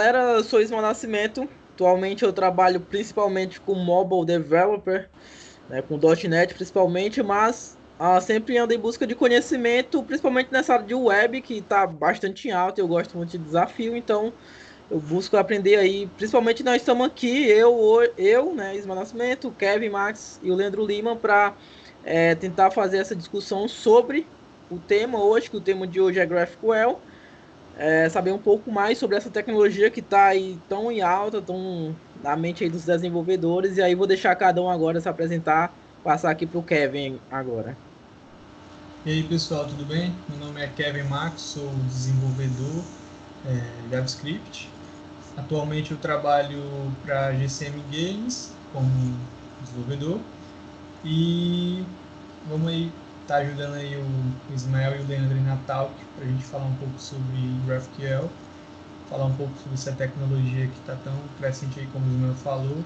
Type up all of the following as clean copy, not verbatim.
Galera, eu sou Ismael Nascimento. Atualmente eu trabalho principalmente com mobile developer, né, com .NET principalmente, mas sempre ando em busca de conhecimento, principalmente nessa área de web que está bastante em alta. Eu gosto muito de desafio, então eu busco aprender aí. Principalmente nós estamos aqui, né, Ismael Nascimento, o Kevin, Max e o Leandro Lima, para tentar fazer essa discussão sobre o tema hoje, que o tema de hoje é GraphQL. Saber um pouco mais sobre essa tecnologia que está aí tão em alta, tão na mente aí dos desenvolvedores. E aí vou deixar cada um agora se apresentar, passar aqui para o Kevin agora. E aí pessoal, tudo bem? Meu nome é Kevin Max, sou desenvolvedor JavaScript. Atualmente eu trabalho para a GCM Games como desenvolvedor e vamos aí estar ajudando aí o Ismael e o Leandro em Natal para a gente falar um pouco sobre GraphQL, falar um pouco sobre essa tecnologia que está tão crescente aí como o Ismael falou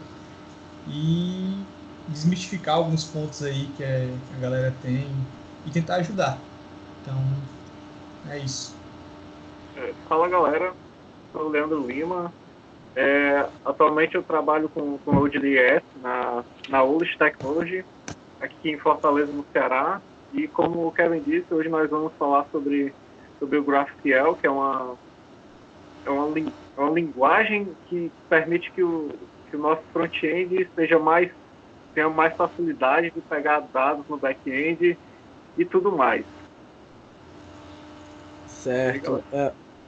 e desmistificar alguns pontos aí que a galera tem e tentar ajudar. Então, é isso. Fala galera, sou o Leandro Lima. Atualmente eu trabalho com Node.js na ULIS Technology, aqui em Fortaleza, no Ceará. E como o Kevin disse, hoje nós vamos falar sobre o GraphQL, que é uma linguagem que permite que o nosso front-end tenha mais facilidade de pegar dados no back-end e tudo mais. Certo.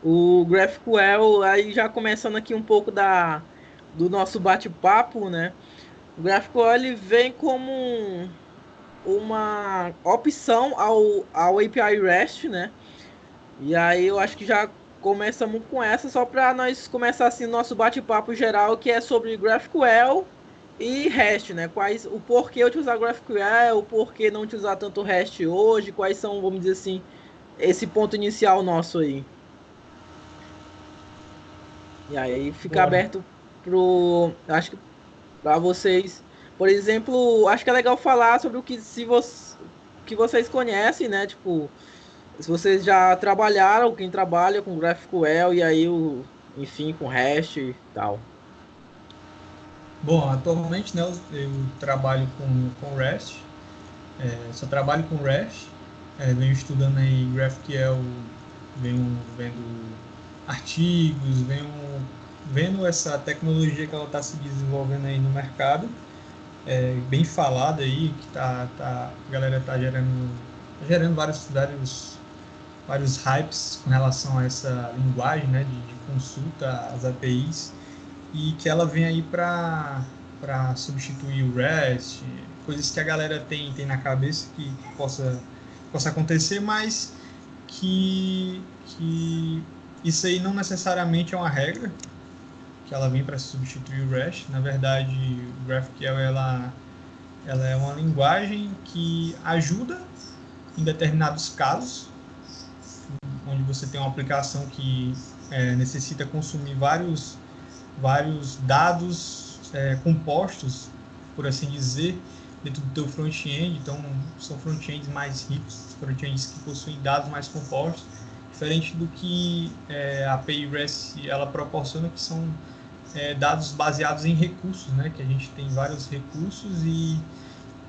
O GraphQL, aí já começando aqui um pouco do nosso bate-papo, né? O GraphQL ele vem como uma opção ao API REST, né? E aí eu acho que já começamos com essa, só para nós começar assim o nosso bate-papo geral, que é sobre GraphQL e REST, né? O porquê utilizar GraphQL, o porquê não utilizar tanto REST hoje, quais são, vamos dizer assim, esse ponto inicial nosso aí. E aí fica Bora. aberto acho que para vocês, por exemplo, acho que é legal falar sobre o que se você, que vocês conhecem, né? Tipo, se vocês já trabalharam, quem trabalha com GraphQL e aí enfim, com REST e tal. Bom, atualmente né, eu trabalho com REST, só trabalho com REST, venho estudando aí GraphQL, venho vendo artigos, venho vendo essa tecnologia que ela está se desenvolvendo aí no mercado, bem falada aí, que a galera está gerando vários hypes com relação a essa linguagem né, de consulta às APIs e que ela vem aí para substituir o REST, coisas que a galera tem na cabeça que possa acontecer, mas que isso aí não necessariamente é uma regra, que ela vem para substituir o REST. Na verdade, o GraphQL ela é uma linguagem que ajuda em determinados casos, onde você tem uma aplicação que necessita consumir vários dados compostos, por assim dizer, dentro do teu front-end. Então, são front-ends mais ricos, front-ends que possuem dados mais compostos, diferente do que a API REST ela proporciona, que são dados baseados em recursos, né? Que a gente tem vários recursos e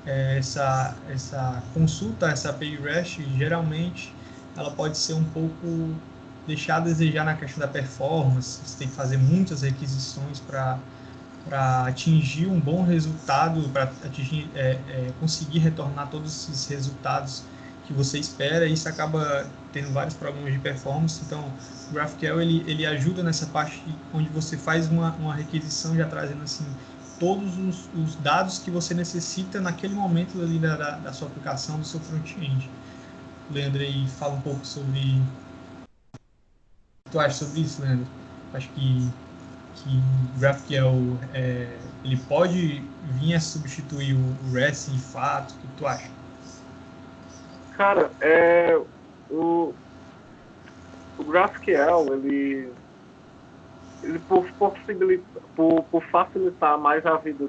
essa consulta, essa API REST, geralmente ela pode ser um pouco deixar a desejar na questão da performance. Você tem que fazer muitas requisições para atingir um bom resultado, para conseguir retornar todos esses resultados que você espera, e isso acaba tendo vários problemas de performance. Então, o GraphQL ele ajuda nessa parte onde você faz uma requisição já trazendo assim todos os dados que você necessita naquele momento ali da sua aplicação, do seu front-end. Leandro aí fala um pouco sobre o que tu acha sobre isso, Leandro. Acho que o GraphQL ele pode vir a substituir o REST de fato. O que tu acha? Cara, o, o GraphQL, ele por facilitar mais a vida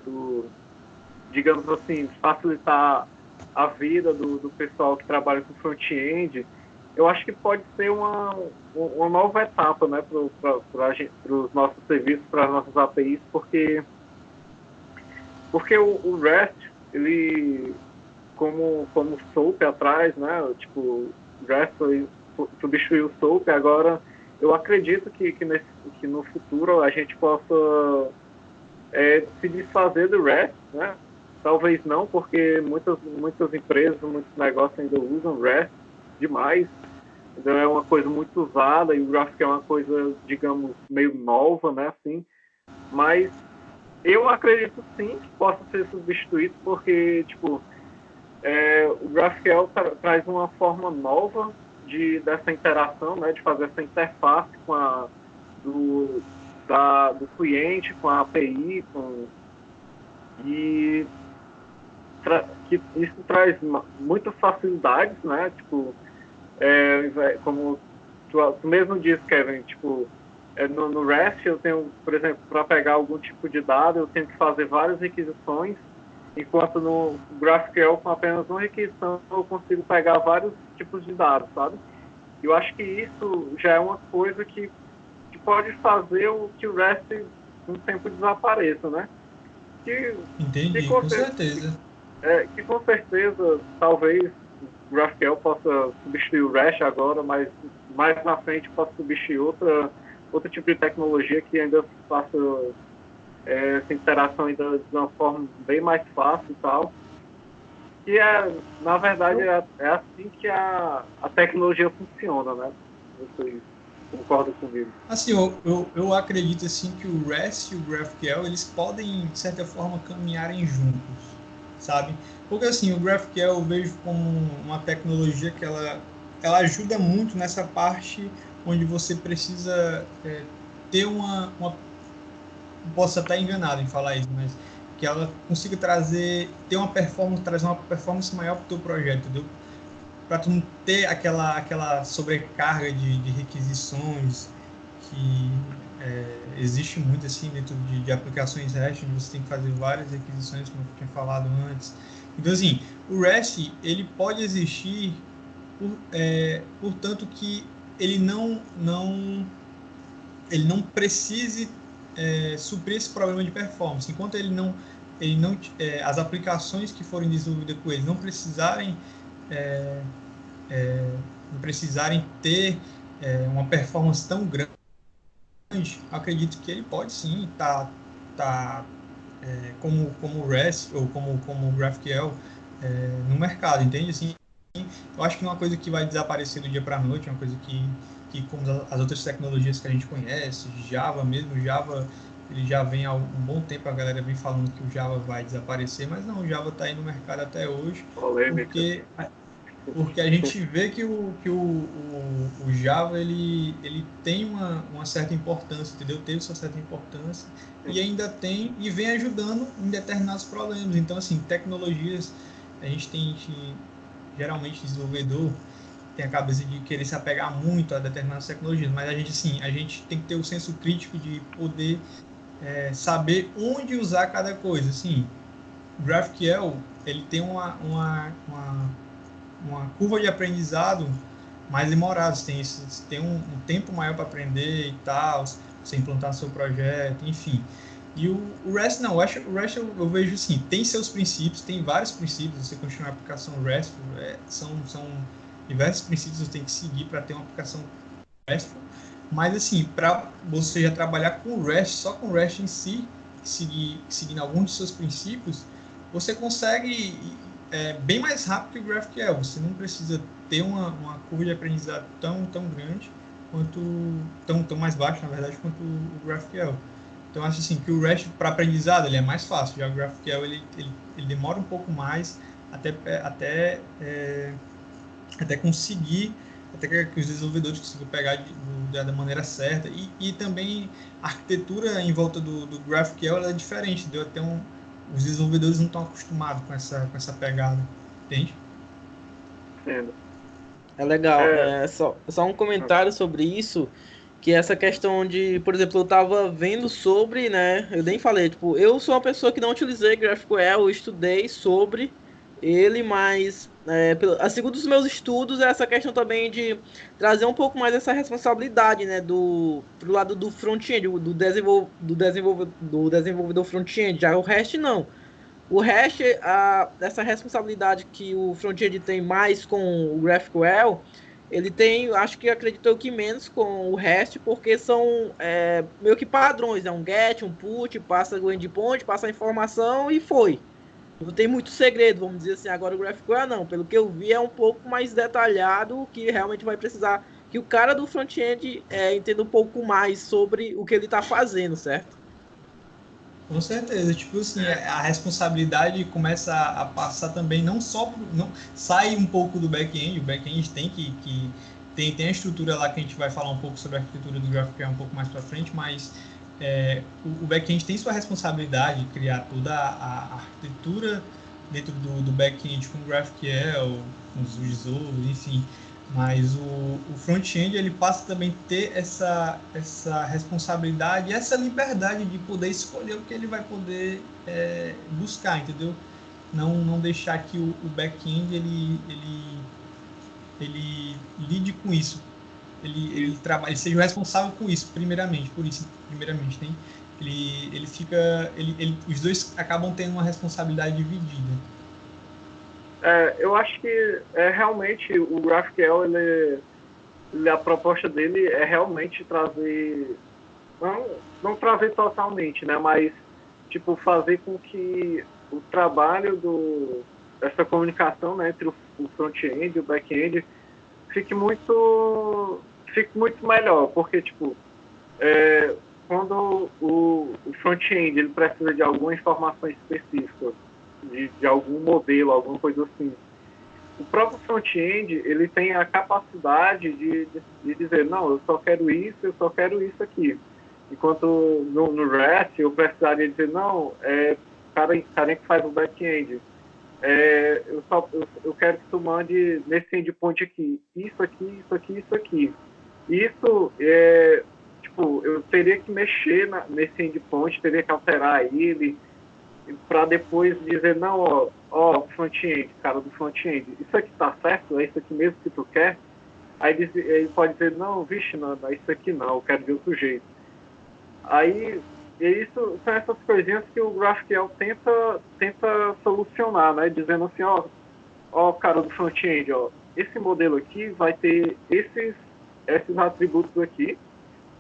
digamos assim, facilitar a vida do pessoal que trabalha com front-end, eu acho que pode ser uma nova etapa, né, para os nossos serviços, para as nossas APIs, porque o REST, ele, como o SOAP atrás, né, tipo, o REST substituiu o SOAP, agora eu acredito que no futuro a gente possa se desfazer do REST, né? Talvez não, porque muitas empresas, muitos negócios ainda usam REST demais. Então é uma coisa muito usada e o GraphQL é uma coisa, digamos, meio nova, né? Assim. Mas eu acredito sim que possa ser substituído, porque tipo, o GraphQL traz uma forma nova dessa interação, né? De fazer essa interface do cliente com a API, e que isso traz muitas facilidades, né? Tipo, como tu mesmo disse, Kevin, tipo, no REST eu tenho, por exemplo, para pegar algum tipo de dado, eu tenho que fazer várias requisições, enquanto no GraphQL, com apenas uma requisição, eu consigo pegar vários tipos de dados, sabe? Eu acho que isso já é uma coisa que pode fazer que o REST com o tempo desapareça, né? Entendi, com certeza. Que com certeza, talvez o GraphQL possa substituir o REST agora, mas mais na frente possa substituir outro tipo de tecnologia que ainda faça essa interação ainda de uma forma bem mais fácil e tal. Que na verdade, é assim que a tecnologia funciona, né? Vocês concordam comigo? Assim, eu acredito assim que o REST e o GraphQL, eles podem, de certa forma, caminharem juntos, sabe? Porque assim, o GraphQL eu vejo como uma tecnologia que ela ajuda muito nessa parte onde você precisa ter posso estar enganado em falar isso, mas que ela consiga trazer uma performance maior para o teu projeto, entendeu? Para tu não ter aquela sobrecarga de requisições que existe muito assim dentro de aplicações REST, onde você tem que fazer várias requisições, como eu tinha falado antes. Então, assim, o REST, ele pode existir, portanto que ele não precise suprir esse problema de performance. Enquanto as aplicações que forem desenvolvidas com ele não precisarem ter uma performance tão grande, acredito que ele pode sim estar como o REST ou como o GraphQL no mercado, entende? Assim, eu acho que não é uma coisa que vai desaparecer do dia para a noite, é uma coisa que como as outras tecnologias que a gente conhece, Java mesmo, Java ele já vem há um bom tempo, a galera vem falando que o Java vai desaparecer, mas não, o Java está aí no mercado até hoje, porque a gente vê que o Java ele tem uma certa importância, entendeu? Teve sua certa importância e ainda tem e vem ajudando em determinados problemas. Então, assim, tecnologias, a gente tem geralmente desenvolvedor tem a cabeça de querer se apegar muito a determinadas tecnologias, mas a gente tem que ter o senso crítico de poder saber onde usar cada coisa. Assim, o GraphQL ele tem uma curva de aprendizado mais demorada, você tem um tempo maior para aprender e tal, você implantar seu projeto, enfim. E o REST não, o REST eu vejo assim, tem seus princípios, tem vários princípios, você continuar a aplicação REST, são diversos princípios que você tem que seguir para ter uma aplicação REST, mas assim, para você já trabalhar com o REST, só com o REST em si, seguindo alguns dos seus princípios, você consegue bem mais rápido que o GraphQL. Você não precisa ter uma curva de aprendizado tão grande quanto tão mais baixa, na verdade, quanto o GraphQL. Então acho assim que o REST para aprendizado ele é mais fácil, já o GraphQL ele demora um pouco mais até conseguir, até que os desenvolvedores consigam pegar da maneira certa, e também a arquitetura em volta do GraphQL ela é diferente, entendeu? Até os desenvolvedores não estão acostumados com essa pegada, entende? É legal. Só um comentário sobre isso, que essa questão de, por exemplo, eu tava vendo sobre, né, eu nem falei, tipo, eu sou uma pessoa que não utilizei GraphQL, eu estudei sobre, ele, mas segundo os meus estudos, essa questão também de trazer um pouco mais essa responsabilidade, né, pro lado do front-end, do desenvolvedor front-end, já o REST não. O REST, essa responsabilidade que o front-end tem mais com o GraphQL, ele tem, acho que acredito que menos com o REST, porque são meio que padrões, né? Um get, um put, passa o endpoint, passa a informação e foi. Não tem muito segredo, vamos dizer assim. Agora o GraphQL não, pelo que eu vi é um pouco mais detalhado, que realmente vai precisar que o cara do front-end entenda um pouco mais sobre o que ele está fazendo, certo? Com certeza, tipo assim, a responsabilidade começa a passar também, não só, não sai um pouco do back-end, o back-end tem a estrutura lá que a gente vai falar um pouco sobre a arquitetura do GraphQL um pouco mais para frente, mas o back-end tem sua responsabilidade de criar toda a arquitetura dentro do back-end com o GraphQL, com os visuals, enfim. Mas o front-end ele passa também a ter essa responsabilidade e essa liberdade de poder escolher o que ele vai poder buscar, entendeu? Não deixar que o back-end ele lide com isso. Ele seja o responsável com isso, primeiramente, né? Os dois acabam tendo uma responsabilidade dividida. Eu acho que realmente o GraphQL, a proposta dele é realmente trazer, não trazer totalmente, né, mas tipo, fazer com que o trabalho essa comunicação, né, entre o front-end e o back-end fique muito melhor, porque tipo, quando o front-end ele precisa de alguma informação específica, de algum modelo, alguma coisa assim, o próprio front-end ele tem a capacidade de dizer, não, eu só quero isso aqui. Enquanto no REST eu precisaria dizer, não, cara que faz o back-end, eu quero que tu mande nesse endpoint aqui, isso aqui, isso aqui, isso aqui. Isso tipo, eu teria que mexer nesse endpoint, teria que alterar ele, para depois dizer, não, ó, front-end, cara do front-end, isso aqui tá certo? É isso aqui mesmo que tu quer? Aí ele pode dizer, não, vixe, não, isso aqui não, eu quero de outro jeito. Aí, isso são essas coisinhas que o GraphQL tenta solucionar, né? Dizendo assim, ó, cara do front-end, ó, esse modelo aqui vai ter esses atributos aqui,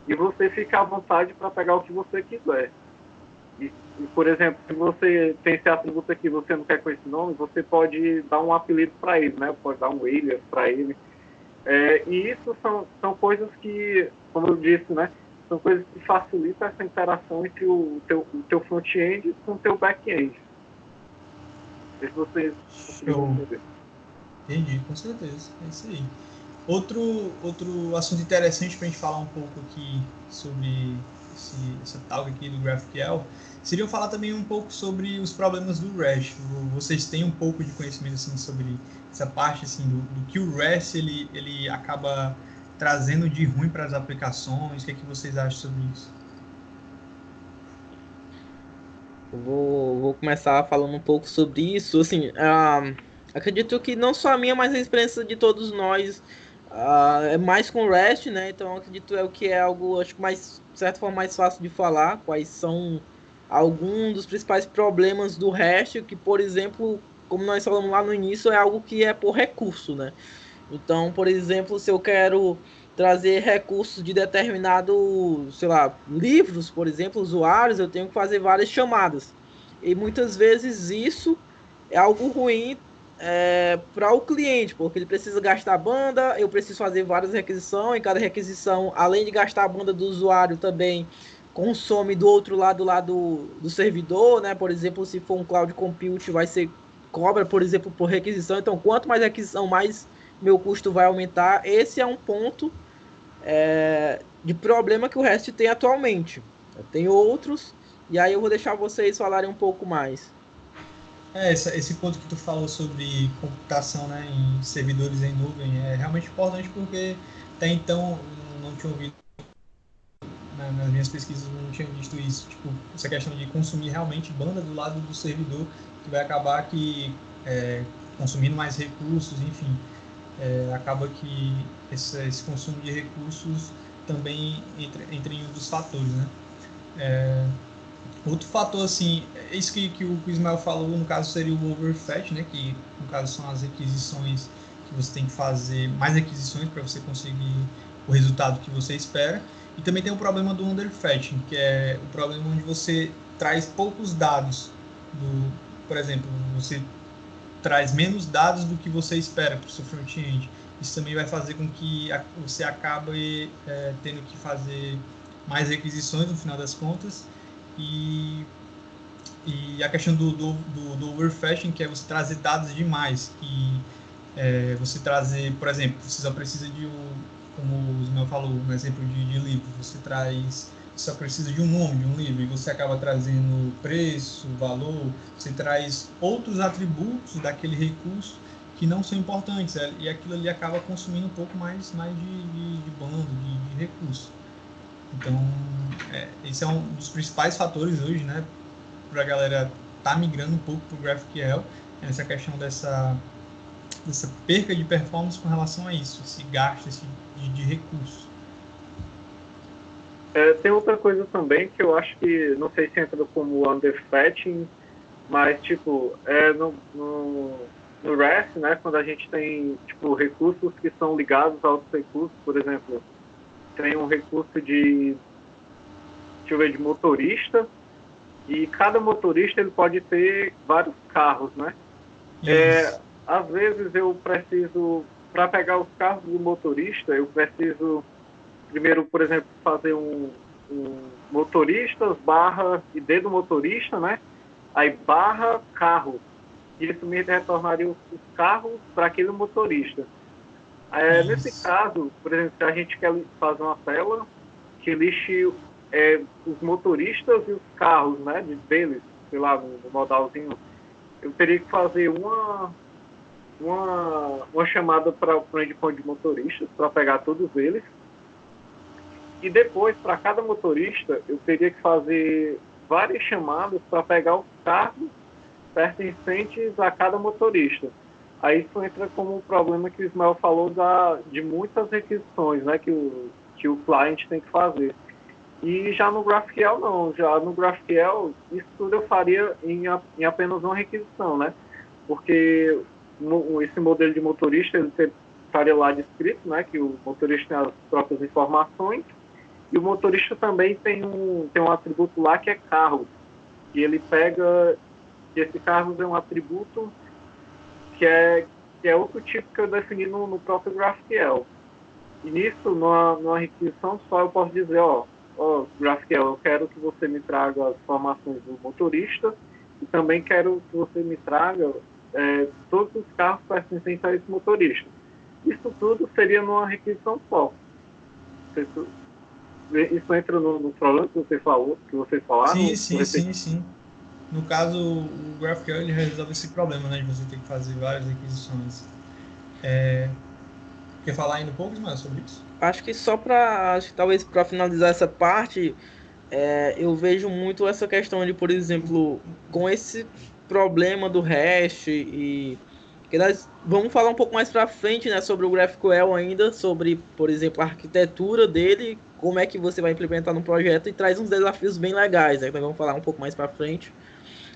e você fica à vontade para pegar o que você quiser. E, por exemplo, se você tem esse atributo aqui, você não quer com esse nome, você pode dar um apelido para ele, né? Pode dar um alias para ele. E isso são coisas que, como eu disse, né? São coisas que facilitam essa interação entre o teu front-end com o teu back-end. Não sei se vocês conseguiram entender. Entendi, com certeza. É isso aí. Outro assunto interessante para a gente falar um pouco aqui sobre essa talk aqui do GraphQL seria falar também um pouco sobre os problemas do REST. Vocês têm um pouco de conhecimento assim, sobre essa parte assim, do que o REST ele acaba trazendo de ruim para as aplicações? O que é que vocês acham sobre isso? Vou começar falando um pouco sobre isso. Assim, acredito que não só a minha, mas a experiência de todos nós é mais com o REST, né? Então acredito o que é algo, acho que mais, de certa forma, mais fácil de falar. Quais são alguns dos principais problemas do REST, que, por exemplo, como nós falamos lá no início, é algo que é por recurso, né? Então, por exemplo, se eu quero trazer recursos de determinado, sei lá, livros, por exemplo, usuários, eu tenho que fazer várias chamadas. E muitas vezes isso é algo ruim para o cliente, porque ele precisa gastar banda, eu preciso fazer várias requisições, e cada requisição, além de gastar a banda do usuário, também consome do outro lado lá do servidor, né? Por exemplo, se for um cloud compute, vai ser cobra, por exemplo, por requisição. Então, quanto mais requisição, mais meu custo vai aumentar. Esse é um ponto de problema que o REST tem atualmente. Tem outros, e aí eu vou deixar vocês falarem um pouco mais. Esse ponto que tu falou sobre computação, né, em servidores em nuvem é realmente importante porque até então não tinha ouvido, nas minhas pesquisas não tinha visto isso, tipo, essa questão de consumir realmente banda do lado do servidor, que vai acabar que consumindo mais recursos, enfim. Acaba que esse consumo de recursos também entra em um dos fatores, né? Outro fator, assim, isso que o Ismael falou, no caso seria o overfetch, né? Que no caso são as requisições que você tem que fazer, mais requisições para você conseguir o resultado que você espera. E também tem o problema do underfetching, que é o problema onde você traz poucos dados. Por exemplo, você traz menos dados do que você espera para o seu front-end. Isso também vai fazer com que você acabe tendo que fazer mais requisições no final das contas. E a questão do overfetching, que é você trazer dados demais. Você trazer, por exemplo, você só precisa como o Ismael falou, um exemplo de livro, você só precisa de um nome de um livro, e você acaba trazendo preço, valor, você traz outros atributos daquele recurso que não são importantes, e aquilo ali acaba consumindo um pouco mais de bando, de recurso. Então, esse é um dos principais fatores hoje, né, para a galera tá migrando um pouco para o GraphQL, essa questão dessa perca de performance com relação a isso, esse gasto de recursos. Tem outra coisa também que eu acho que, não sei se entra como underfetching, mas, tipo, no REST, né, quando a gente tem, tipo, recursos que são ligados a outros recursos, por exemplo, tem um recurso de motorista, e cada motorista ele pode ter vários carros, né? Às vezes eu preciso, para pegar os carros do motorista, eu preciso primeiro, por exemplo, fazer um motoristas barra ID do motorista, né? Aí barra carro. E isso me retornaria os carros para aquele motorista. Nesse caso, por exemplo, se a gente quer fazer uma tela que lixe os motoristas e os carros, né, deles, sei lá, no modalzinho, eu teria que fazer uma chamada para o endpoint de motoristas, para pegar todos eles. E depois, para cada motorista, eu teria que fazer várias chamadas para pegar os carros pertencentes a cada motorista. Aí isso entra como o problema que o Ismael falou de muitas requisições, né, que o cliente tem que fazer. E já no GraphQL não, já no GraphQL isso tudo eu faria em apenas uma requisição, né? Porque esse modelo de motorista ele estaria lá descrito, né, que o motorista tem as próprias informações, e o motorista também tem um atributo lá que é carro, e ele pega, esse carro é um atributo que é outro tipo que eu defini no próprio GraphQL. E nisso, numa requisição só, eu posso dizer, GraphQL, eu quero que você me traga as informações do motorista e também quero que você me traga todos os carros pertencentes a esse motorista. Isso tudo seria numa requisição só. Isso entra no problema que vocês falaram? Sim. No caso, o GraphQL ele resolve esse problema, né, de você ter que fazer várias requisições. Quer falar ainda um pouco mais sobre isso? Acho que talvez para finalizar essa parte, eu vejo muito essa questão de, por exemplo, com esse problema do REST que nós vamos falar um pouco mais para frente, né, sobre o GraphQL ainda, sobre, por exemplo, a arquitetura dele, como é que você vai implementar no projeto, e traz uns desafios bem legais, né, que nós vamos falar um pouco mais para frente.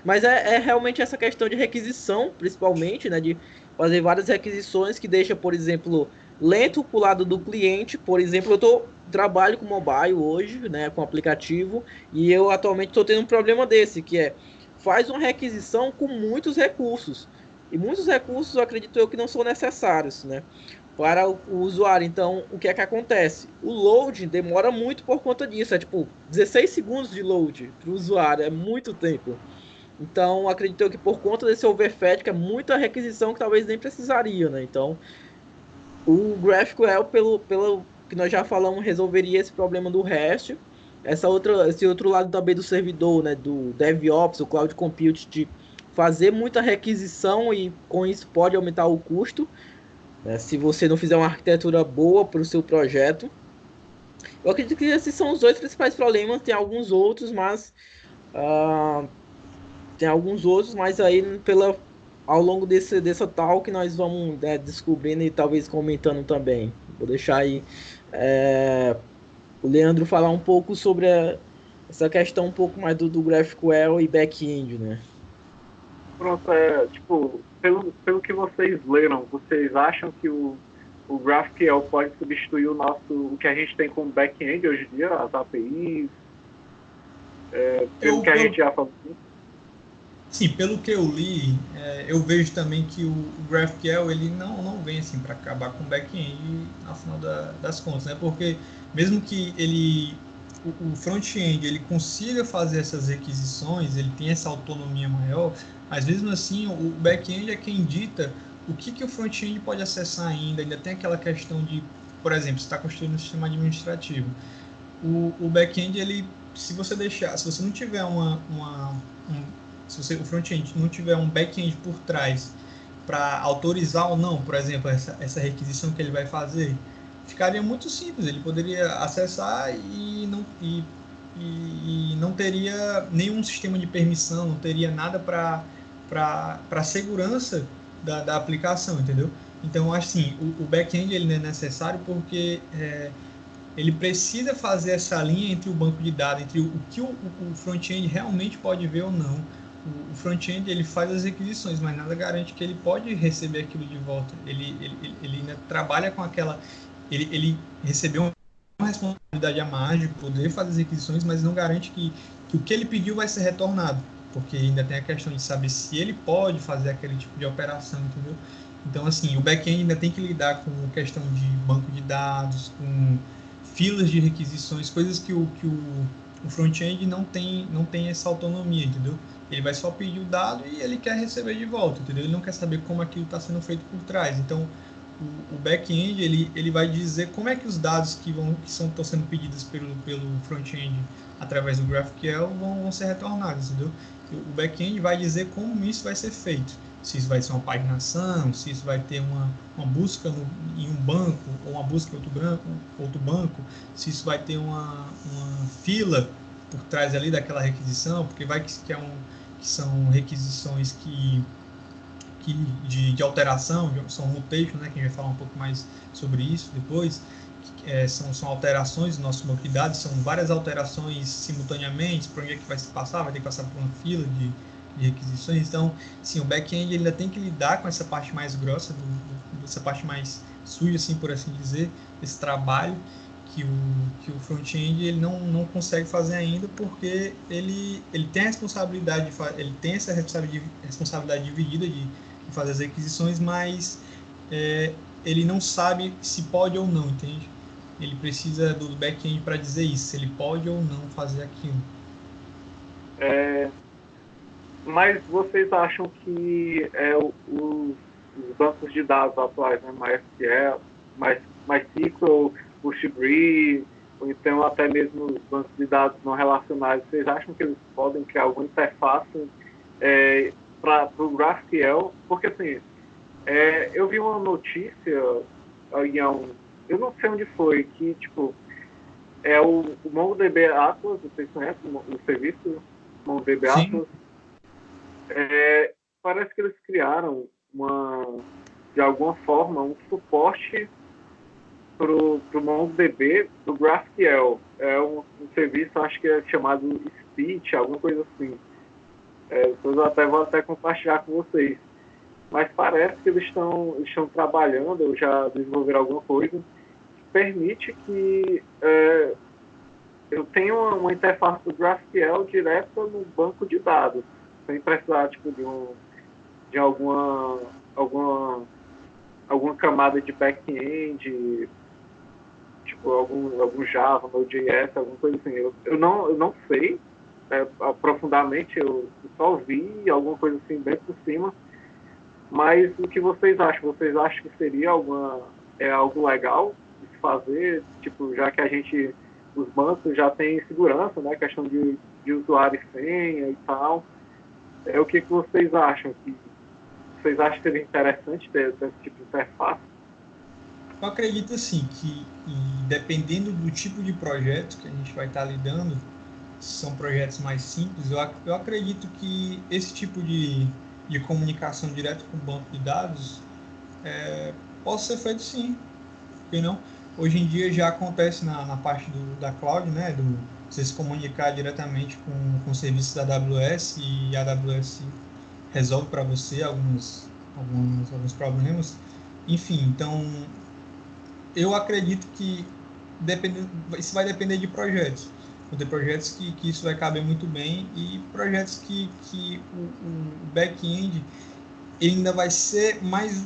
Mas é realmente essa questão de requisição, principalmente, né, de fazer várias requisições que deixa, por exemplo, lento para o lado do cliente. Por exemplo, trabalho com mobile hoje, né, com aplicativo, e eu atualmente estou tendo um problema desse, que faz uma requisição com muitos recursos. E muitos recursos, eu acredito eu, que não são necessários, né, para o usuário. Então, o que é que acontece? O load demora muito por conta disso. É tipo 16 segundos de load para o usuário, é muito tempo. Então, acredito eu que por conta desse overfetch, que é muita requisição que talvez nem precisaria, né? Então, o GraphQL, pelo que nós já falamos, resolveria esse problema do REST. Esse outro lado também do servidor, né? Do DevOps, o Cloud Compute, de fazer muita requisição, e com isso pode aumentar o custo, né, se você não fizer uma arquitetura boa para o seu projeto. Eu acredito que esses são os dois principais problemas. Tem alguns outros, mas... Uh, tem alguns outros, mas aí ao longo dessa talk nós vamos, né, descobrindo e talvez comentando também. Vou deixar aí o Leandro falar um pouco sobre essa questão um pouco mais do GraphQL e back-end, né? Pronto, tipo, pelo que vocês leram, vocês acham que o GraphQL pode substituir o que a gente tem como back-end hoje em dia, as APIs, pelo que a gente já falou? Sim, pelo que eu li, eu vejo também que o GraphQL ele não vem assim para acabar com o back-end no final das contas, né? Porque mesmo que o front-end ele consiga fazer essas requisições, ele tem essa autonomia maior, mas mesmo assim o back-end é quem dita o que o front-end pode acessar ainda tem aquela questão de, por exemplo, você está construindo um sistema administrativo. O back-end, se você não tiver se o front-end não tiver um back-end por trás para autorizar ou não, por exemplo, essa requisição que ele vai fazer, ficaria muito simples. Ele poderia acessar e não teria nenhum sistema de permissão, não teria nada para segurança da aplicação, entendeu? Então, assim, o back-end ele não é necessário porque ele precisa fazer essa linha entre o banco de dados, entre o que o front-end realmente pode ver ou não. O front-end ele faz as requisições, mas nada garante que ele pode receber aquilo de volta. Ele ainda trabalha com aquela... Ele recebeu uma responsabilidade a mais de poder fazer as requisições, mas não garante que o que ele pediu vai ser retornado, porque ainda tem a questão de saber se ele pode fazer aquele tipo de operação, entendeu? Então, assim, o back-end ainda tem que lidar com questão de banco de dados, com filas de requisições, coisas que o front-end não tem essa autonomia, entendeu? Ele vai só pedir o dado e ele quer receber de volta, entendeu? Ele não quer saber como aquilo está sendo feito por trás. Então, o back-end ele vai dizer como é que os dados que estão sendo pedidos pelo front-end através do GraphQL vão ser retornados, entendeu? O back-end vai dizer como isso vai ser feito. Se isso vai ser uma paginação, se isso vai ter uma busca em um banco, ou uma busca em outro banco, se isso vai ter uma fila por trás ali daquela requisição, porque que são requisições de alteração, são mutation, né, que a gente vai falar um pouco mais sobre isso depois, são alterações do nosso banco de dados, são várias alterações simultaneamente, para onde é que vai se passar, vai ter que passar por uma fila de requisições. Então, sim, o back-end ele ainda tem que lidar com essa parte mais grossa, essa parte mais suja, assim, por assim dizer, esse trabalho que o front-end ele não consegue fazer ainda, porque ele tem a responsabilidade ele tem essa responsabilidade dividida de fazer as requisições, mas ele não sabe se pode ou não, entende? Ele precisa do back-end para dizer isso, se ele pode ou não fazer aquilo. Mas vocês acham que os bancos de dados atuais, né, MySQL, MySQL, Postgre, ou então até mesmo os bancos de dados não relacionados, vocês acham que eles podem criar alguma interface para o GraphQL? Porque, assim, eu vi uma notícia, eu não sei onde foi, que, tipo, o MongoDB Atlas, vocês conhecem o serviço MongoDB Sim. Atlas? Parece que eles criaram de alguma forma um suporte para o MongoDB do GraphQL. É um serviço, acho que é chamado Speech, alguma coisa assim. Depois eu vou compartilhar com vocês. Mas parece que eles estão trabalhando, ou já desenvolveram alguma coisa que permite que eu tenha uma interface do GraphQL direta no banco de dados, sem precisar tipo, de alguma camada de back-end, tipo algum Java, Node.js, alguma coisa assim. Eu não sei aprofundadamente, eu só vi alguma coisa assim bem por cima. Mas o que vocês acham? Vocês acham que seria algo legal de se fazer? Tipo, já que os bancos já têm segurança, né? Questão de usuário e senha e tal. O que vocês acham? Vocês acham que seria interessante ter esse tipo de interface? Eu acredito assim que, dependendo do tipo de projeto que a gente vai estar lidando, se são projetos mais simples, eu acredito que esse tipo de de comunicação direta com o banco de dados, possa ser feito sim, por que não? Hoje em dia já acontece na parte da cloud, né, você se comunicar diretamente com o serviço da AWS, e a AWS resolve para você alguns problemas. Enfim, então eu acredito que isso vai depender de projetos. Vão ter projetos que isso vai caber muito bem, e projetos que o back-end ainda vai ser mais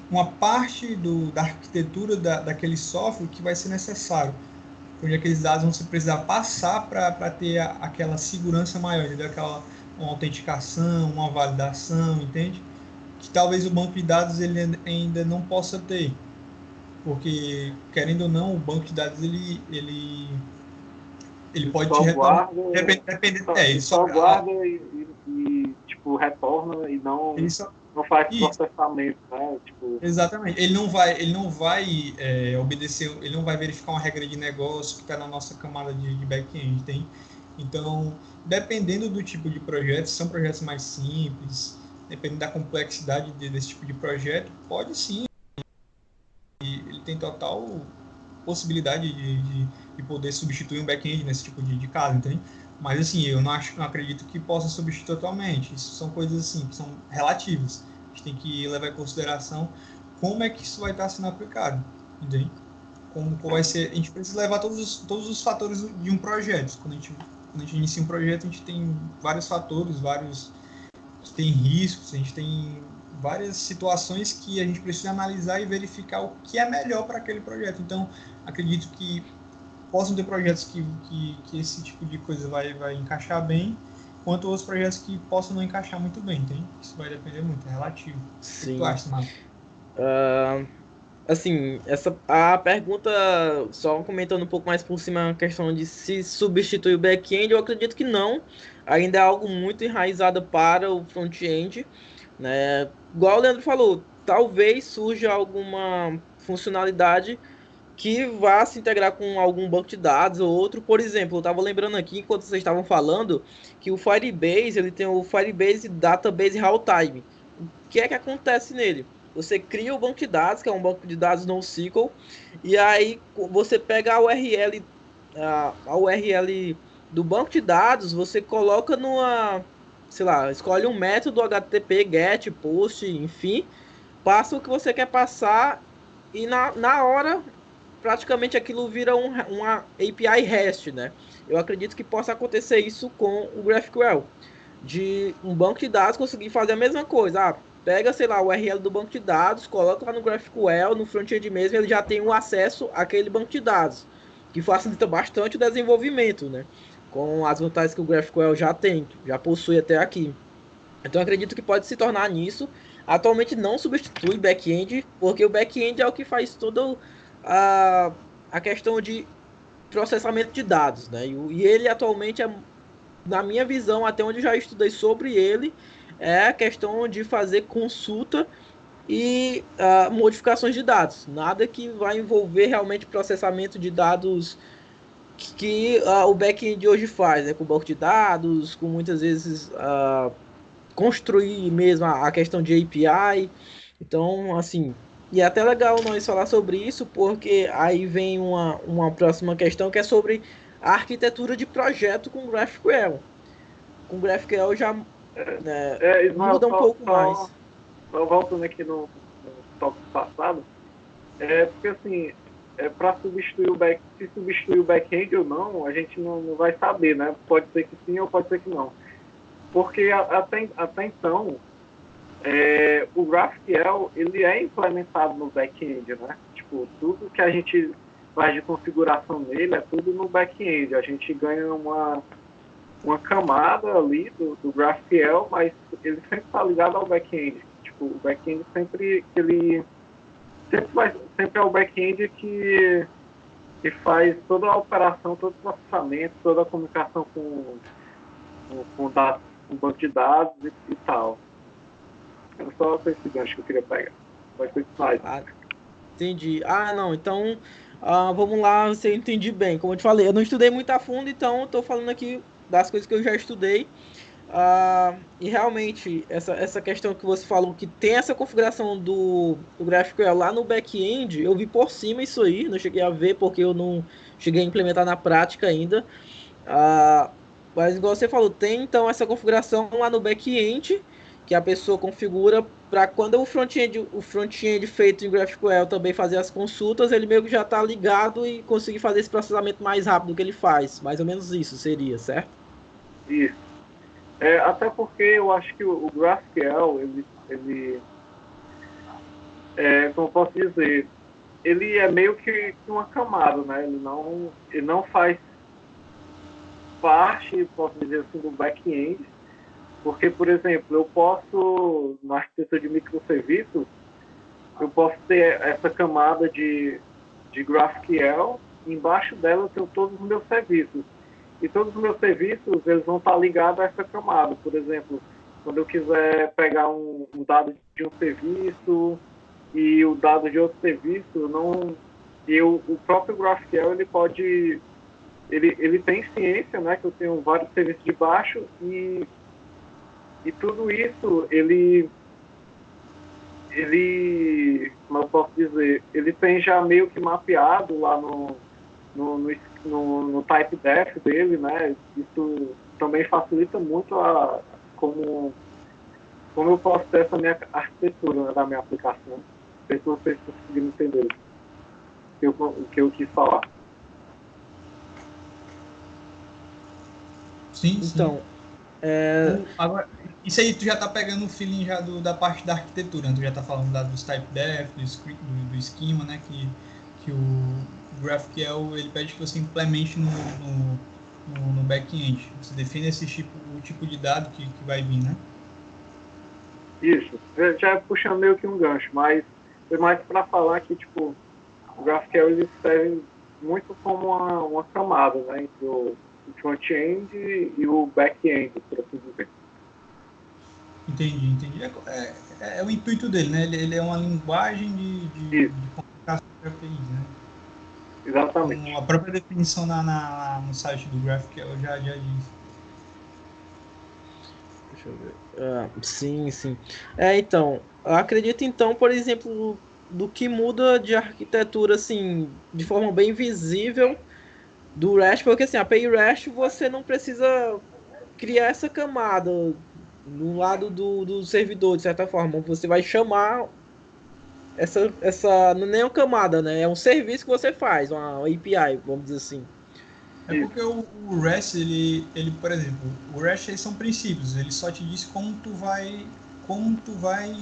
uma parte da arquitetura daquele software que vai ser necessário, onde aqueles dados vão precisar passar para ter aquela segurança maior, entendeu? Uma autenticação, uma validação, entende? Que talvez o banco de dados ele ainda não possa ter, porque, querendo ou não, o banco de dados ele pode te retornar. Ele só guarda e tipo, retorna e não faz processamento, né? Tipo... Exatamente. Ele não vai obedecer, ele não vai verificar uma regra de negócio que está na nossa camada de back-end, tem? Então, dependendo do tipo de projeto, se são projetos mais simples, dependendo da complexidade desse tipo de projeto, pode sim. Ele tem total possibilidade de poder substituir um back-end nesse tipo de caso, entende? Mas, assim, eu não acredito que possa substituir totalmente. Isso são coisas, assim, que são relativas. A gente tem que levar em consideração como é que isso vai estar sendo aplicado, entende? Como vai ser... A gente precisa levar todos os fatores de um projeto. Quando a gente inicia um projeto, a gente tem vários fatores, a gente tem riscos, a gente tem várias situações que a gente precisa analisar e verificar o que é melhor para aquele projeto. Então, acredito que possam ter projetos que esse tipo de coisa vai encaixar bem, quanto outros projetos que possam não encaixar muito bem, entende? Isso vai depender muito, é relativo. Sim. O que tu acha, Marco? Assim, a pergunta, só comentando um pouco mais por cima, a questão de se substituir o back-end, eu acredito que não. Ainda é algo muito enraizado para o front-end, né? Igual o Leandro falou, talvez surja alguma funcionalidade que vá se integrar com algum banco de dados ou outro. Por exemplo, eu estava lembrando aqui, enquanto vocês estavam falando, que o Firebase, ele tem o Firebase Database Runtime. O que é que acontece nele? Você cria o banco de dados, que é um banco de dados NoSQL, e aí você pega a URL do banco de dados, você coloca sei lá, escolhe um método HTTP, GET, POST, enfim, passa o que você quer passar, e na hora praticamente aquilo vira uma API REST, né? Eu acredito que possa acontecer isso com o GraphQL, de um banco de dados conseguir fazer a mesma coisa. Pega, sei lá, o URL do banco de dados, coloca lá no GraphQL, no front-end mesmo, ele já tem o acesso àquele banco de dados, que facilita bastante o desenvolvimento, né? Com as vantagens que o GraphQL já tem, já possui até aqui. Então acredito que pode se tornar nisso. Atualmente não substitui back-end, porque o back-end é o que faz toda a questão de processamento de dados, né? E ele atualmente na minha visão, até onde eu já estudei sobre ele, é a questão de fazer consulta e modificações de dados. Nada que vai envolver realmente processamento de dados que o back-end hoje faz, né? Com banco de dados, com muitas vezes construir mesmo a questão de API. Então, assim, e é até legal nós falar sobre isso, porque aí vem uma próxima questão que é sobre a arquitetura de projeto com GraphQL. Com GraphQL já muda um pouco mais. Só voltando aqui no tópico passado, porque assim, para substituir se substituir o back-end ou não, a gente não vai saber, né? Pode ser que sim ou pode ser que não. Porque até então, o GraphQL ele é implementado no back-end, né? Tipo, tudo que a gente faz de configuração nele é tudo no back-end. A gente ganha uma camada ali do GraphQL, mas ele sempre está ligado ao back-end. Tipo, o back-end sempre é o back-end que faz toda a operação, todo o processamento, toda a comunicação com dados, com banco de dados e tal. Era só esse gancho que eu queria pegar. Pode ser mais. Entendi. Não, então vamos lá, você entendi bem. Como eu te falei, eu não estudei muito a fundo, então eu tô falando aqui das coisas que eu já estudei. E realmente, essa questão que você falou, que tem essa configuração do GraphQL lá no back-end, eu vi por cima isso aí, não cheguei a ver porque eu não cheguei a implementar na prática ainda. Ah, mas igual você falou, tem então essa configuração lá no back-end, que a pessoa configura para quando o front-end feito em GraphQL também fazer as consultas, ele meio que já está ligado e conseguir fazer esse processamento mais rápido que ele faz. Mais ou menos isso seria, certo? Isso. Até porque eu acho que o GraphQL, como eu posso dizer, ele é meio que uma camada, né? Ele não faz parte, posso dizer assim, do back-end, porque, por exemplo, eu posso, na arquitetura de microserviços, eu posso ter essa camada de GraphQL, e embaixo dela eu tenho todos os meus serviços. E todos os meus serviços, eles vão estar ligados a essa camada. Por exemplo, quando eu quiser pegar um dado de um serviço e o dado de outro serviço, o próprio GraphQL, ele tem ciência, né, que eu tenho vários serviços de baixo e tudo isso, como eu posso dizer, ele tem já meio que mapeado lá no type def dele, né? Isso também facilita muito como eu posso ter essa minha arquitetura, né, da minha aplicação. Não sei se vocês conseguiram entender o que eu quis falar. Sim, Então, Agora, isso aí tu já tá pegando o feeling já da parte da arquitetura, né? Tu já tá falando dos type def, do esquema, né? Que o GraphQL ele pede que você implemente no back-end. Você define o tipo de dado que vai vir, né? Isso. Já puxando meio que um gancho, mas foi mais para falar que, tipo, o GraphQL ele serve muito como uma camada, né? Entre o front-end e o back-end, por assim dizer. Entendi. É o intuito dele, né? Ele é uma linguagem de comunicação entre APIs, né? Exatamente. Como a própria definição no site do GraphQL já diz. deixa eu ver. Sim, sim. Então, eu acredito então, por exemplo, do que muda de arquitetura, assim, de forma bem visível do REST, porque assim, a API REST você não precisa criar essa camada no lado do servidor, de certa forma. Você vai chamar não é nem uma camada, né? É um serviço que você faz, uma API, vamos dizer assim. É porque o REST, por exemplo, o REST são princípios, ele só te diz como tu vai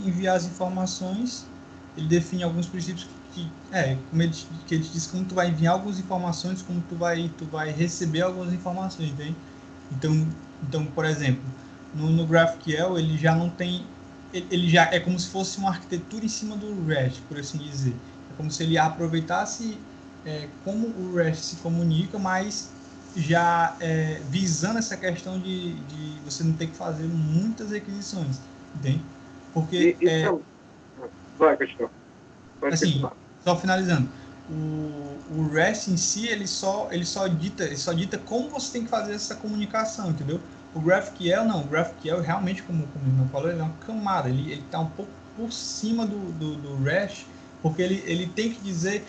enviar as informações, ele define alguns princípios que ele te diz como tu vai enviar algumas informações, como tu vai receber algumas informações, entende? Então, por exemplo, no GraphQL ele já não tem, ele já é como se fosse uma arquitetura em cima do REST, por assim dizer. É como se ele aproveitasse como o REST se comunica, mas já visando essa questão de você não ter que fazer muitas requisições, entende? Porque, Vai, questão. assim, só finalizando, o REST em si, ele só dita como você tem que fazer essa comunicação, entendeu? O GraphQL não, o GraphQL realmente, como o irmão falou, ele é uma camada, ele está um pouco por cima do REST, porque ele tem que dizer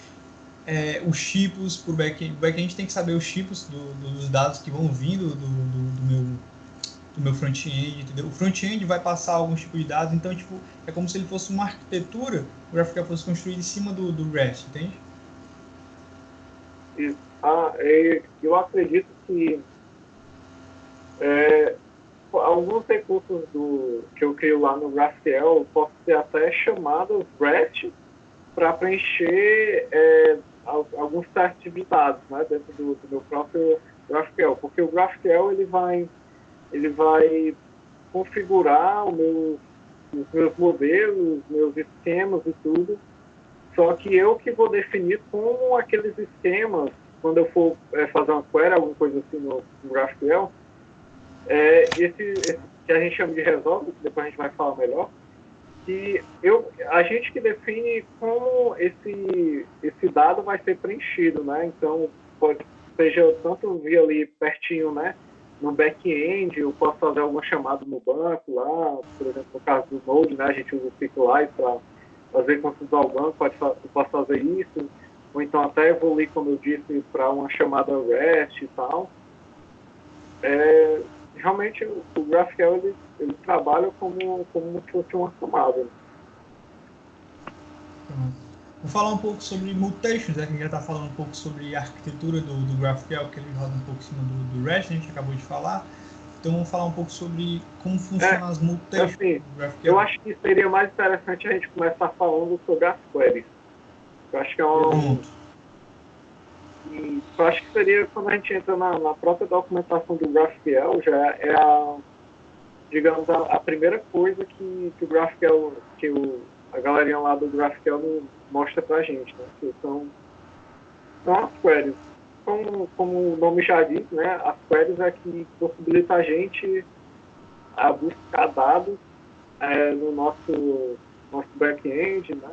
os tipos para o back-end. O back-end tem que saber os tipos dos dados que vão vindo do meu front-end, entendeu? O front-end vai passar alguns tipos de dados, então tipo, é como se ele fosse uma arquitetura, o GraphQL fosse construído em cima do REST, entende? Eu acredito que alguns recursos que eu crio lá no GraphQL possam ser até chamados REST para preencher alguns testes de dados, né, dentro do meu próprio GraphQL, porque o GraphQL ele vai configurar os meus modelos, meus esquemas e tudo, só que eu que vou definir como aqueles esquemas, quando eu for fazer uma query, alguma coisa assim no GraphQL, esse que a gente chama de resolve, que depois a gente vai falar melhor, que a gente que define como esse dado vai ser preenchido, né? Então, seja tanto via ali pertinho, né, no back-end, eu posso fazer alguma chamada no banco lá, por exemplo, no caso do Node, né, a gente usa o SQLite para fazer consultas ao banco, eu posso fazer isso, ou então até evoluir, como eu disse, para uma chamada REST e tal. Realmente, o GraphQL ele trabalha como se fosse uma camada. Vou falar um pouco sobre mutations, né, que a gente já está falando um pouco sobre a arquitetura do GraphQL, que ele roda um pouco em cima do REST, a gente acabou de falar. Então, vamos falar um pouco sobre como funcionam as mutations assim, do GraphQL. Eu acho que seria mais interessante a gente começar falando sobre as queries. Eu acho que é eu acho que seria quando a gente entra na própria documentação do GraphQL, já é digamos, a primeira coisa que o GraphQL, a galerinha lá do GraphQL mostra pra gente, né? Que são as queries. Como o nome já diz, né? As queries é que possibilita a gente a buscar dados no nosso back-end, né?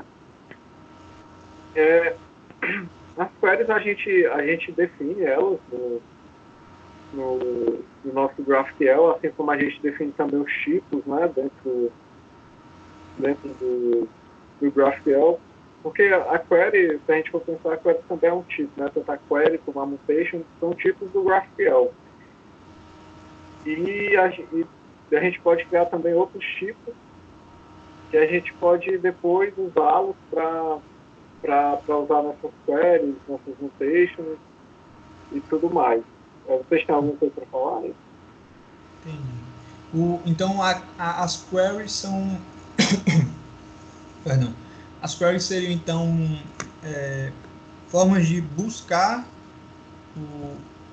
As queries a gente define elas no nosso GraphQL, assim como a gente define também os tipos, né, dentro do GraphQL, porque a query, se a gente for pensar, a query também é um tipo, né, tanto a query como a mutation são tipos do GraphQL. E a gente pode criar também outros tipos que a gente pode depois usá-los para usar nossas queries, nossas mutations e tudo mais. Vocês têm alguma coisa para falar? Hein? Entendi. Então, as queries são... Perdão. As queries seriam, então, formas de buscar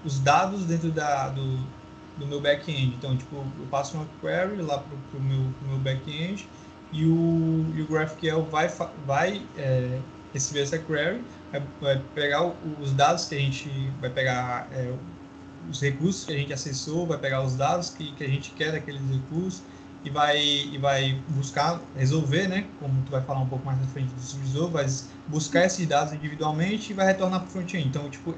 os dados dentro do meu back-end. Então, tipo, eu passo uma query lá para o meu back-end e o GraphQL vai receber essa query, vai pegar os dados que a gente vai pegar, os recursos que a gente acessou, vai pegar os dados que a gente quer daqueles recursos e vai buscar, resolver, né? Como tu vai falar um pouco mais na frente do subvisor, vai buscar esses dados individualmente e vai retornar para o front-end. Então, tipo,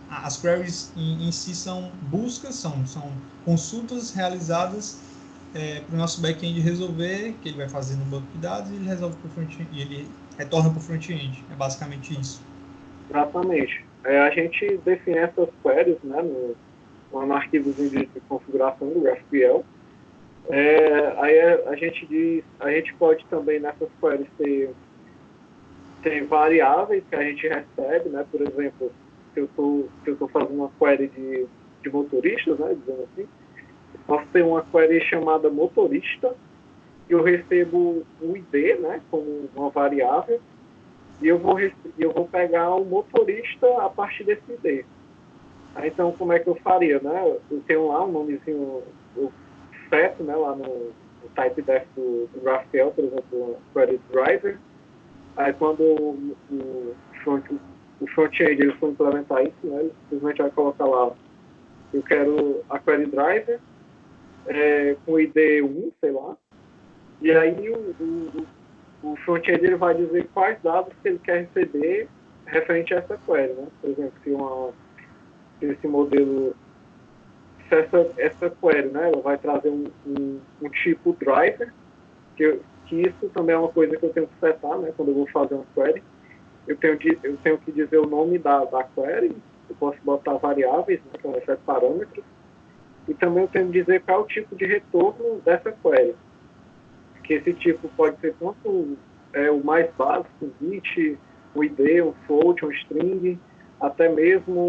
as queries em si são buscas, são consultas realizadas para o nosso back-end resolver, que ele vai fazer no banco de dados e ele resolve para o front-end, e ele retorna para o front-end. É basicamente isso. Exatamente. A gente define essas queries, né, no arquivozinho de configuração do GraphQL. Aí a gente pode também nessas queries ter variáveis que a gente recebe, né? Por exemplo, se eu tô fazendo uma query de motoristas, né? Dizendo assim, eu posso ter uma query chamada motorista e eu recebo um ID, né? Como uma variável e eu vou pegar o motorista a partir desse ID. Então, como é que eu faria, né? Eu tenho lá um nomezinho, eu seto, né, lá no typedef do GraphQL, por exemplo, query driver. Aí, quando o front-end ele for implementar isso, né, ele simplesmente vai colocar lá, eu quero a query driver com ID 1, sei lá. E aí, o front-end ele vai dizer quais dados que ele quer receber referente a essa query, né? Por exemplo, se esse modelo, se essa query, né, ela vai trazer um tipo driver, que isso também é uma coisa que eu tenho que setar, né, quando eu vou fazer uma query. Eu tenho que dizer o nome da query, eu posso botar variáveis, né, que são parâmetros, e também eu tenho que dizer qual é o tipo de retorno dessa query. Que esse tipo pode ser tanto o mais básico, um bit, um ID, um float, um string, até mesmo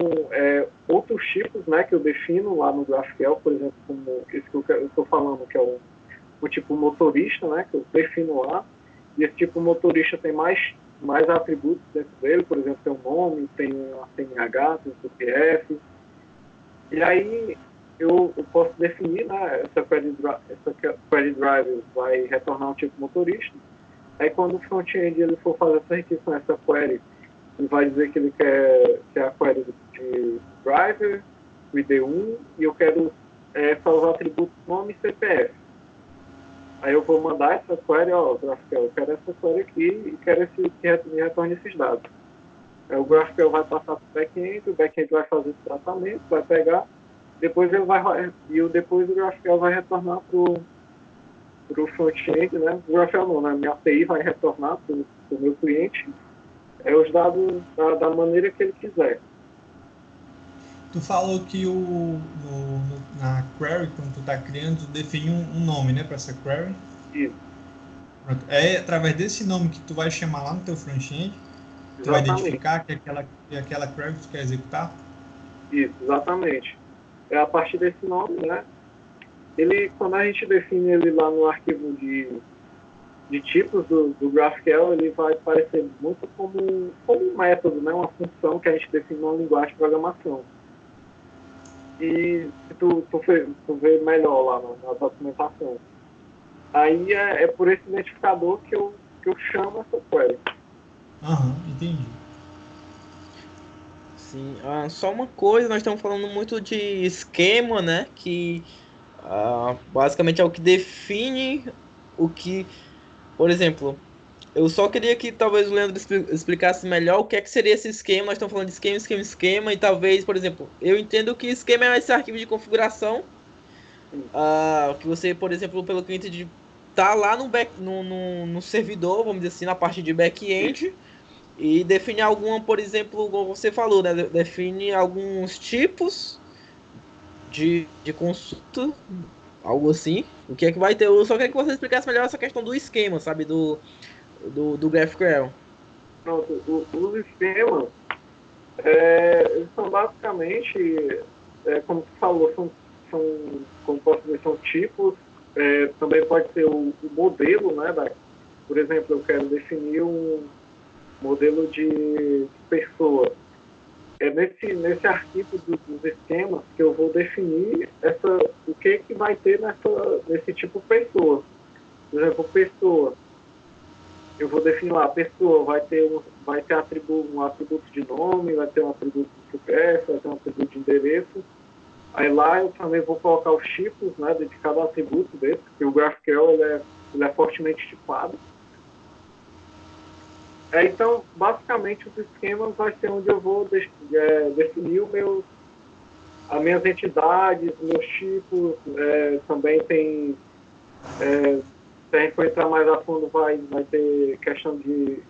outros tipos, né, que eu defino lá no GraphQL, por exemplo, como esse que eu estou falando, que é o tipo motorista, né, que eu defino lá, e esse tipo motorista tem mais atributos dentro dele, por exemplo, tem um nome, tem a CNH, tem o CPF, e aí eu posso definir, né, essa query driver vai retornar um tipo motorista, aí quando o front-end ele for fazer essa requisição, essa query, ele vai dizer que ele quer a query de driver, o ID1, e eu quero só os atributos nome e CPF. Aí eu vou mandar essa query, GraphQL, eu quero essa query aqui e quero que me retorne esses dados. Aí o GraphQL vai passar para o back-end vai fazer esse tratamento, vai pegar depois depois o GraphQL vai retornar para o front-end, né? O GraphQL não, né? Minha API vai retornar para o meu cliente os dados da maneira que ele quiser. Tu falou que na query, quando tu está criando, tu define um nome, né, para essa query. Isso. Pronto. É através desse nome que tu vai chamar lá no teu front-end, tu vai identificar que é aquela query que tu quer executar? Isso, exatamente. É a partir desse nome, né? Quando a gente define ele lá no arquivo de tipos do GraphQL, ele vai parecer muito como um método, né? Uma função que a gente define numa linguagem de programação. E se tu vê melhor lá na documentação. Aí é por esse identificador que eu chamo essa query. Entendi. Sim, só uma coisa, nós estamos falando muito de esquema, né? Que basicamente é o que define o que, por exemplo, eu só queria que talvez o Leandro explicasse melhor o que é que seria esse esquema. Nós estamos falando de esquema, e talvez, por exemplo, eu entendo que esquema é esse arquivo de configuração, que você, por exemplo, pelo que eu entendi, tá lá no servidor, vamos dizer assim, na parte de back-end, e define alguma, por exemplo, como você falou, né? Define alguns tipos de consulta, algo assim. O que é que vai ter? Eu só queria que você explicasse melhor essa questão do esquema, sabe? Do GraphQL. Pronto, os esquemas, eles são basicamente, como tu falou, como posso dizer, são tipos, também pode ser o modelo, né? Por exemplo, eu quero definir um modelo de pessoa. É nesse arquivo dos esquemas que eu vou definir o que vai ter nesse tipo pessoa. Por exemplo, pessoa. Eu vou definir lá, a pessoa vai ter um atributo de nome, vai ter um atributo de sucesso, vai ter um atributo de endereço. Aí lá eu também vou colocar os tipos, né, de cada atributo desse, porque o GraphQL ele é fortemente tipado. Então, basicamente, os esquemas vai ser onde eu vou definir as minhas entidades, meus tipos. Também tem, se a gente for entrar mais a fundo, vai ter questão de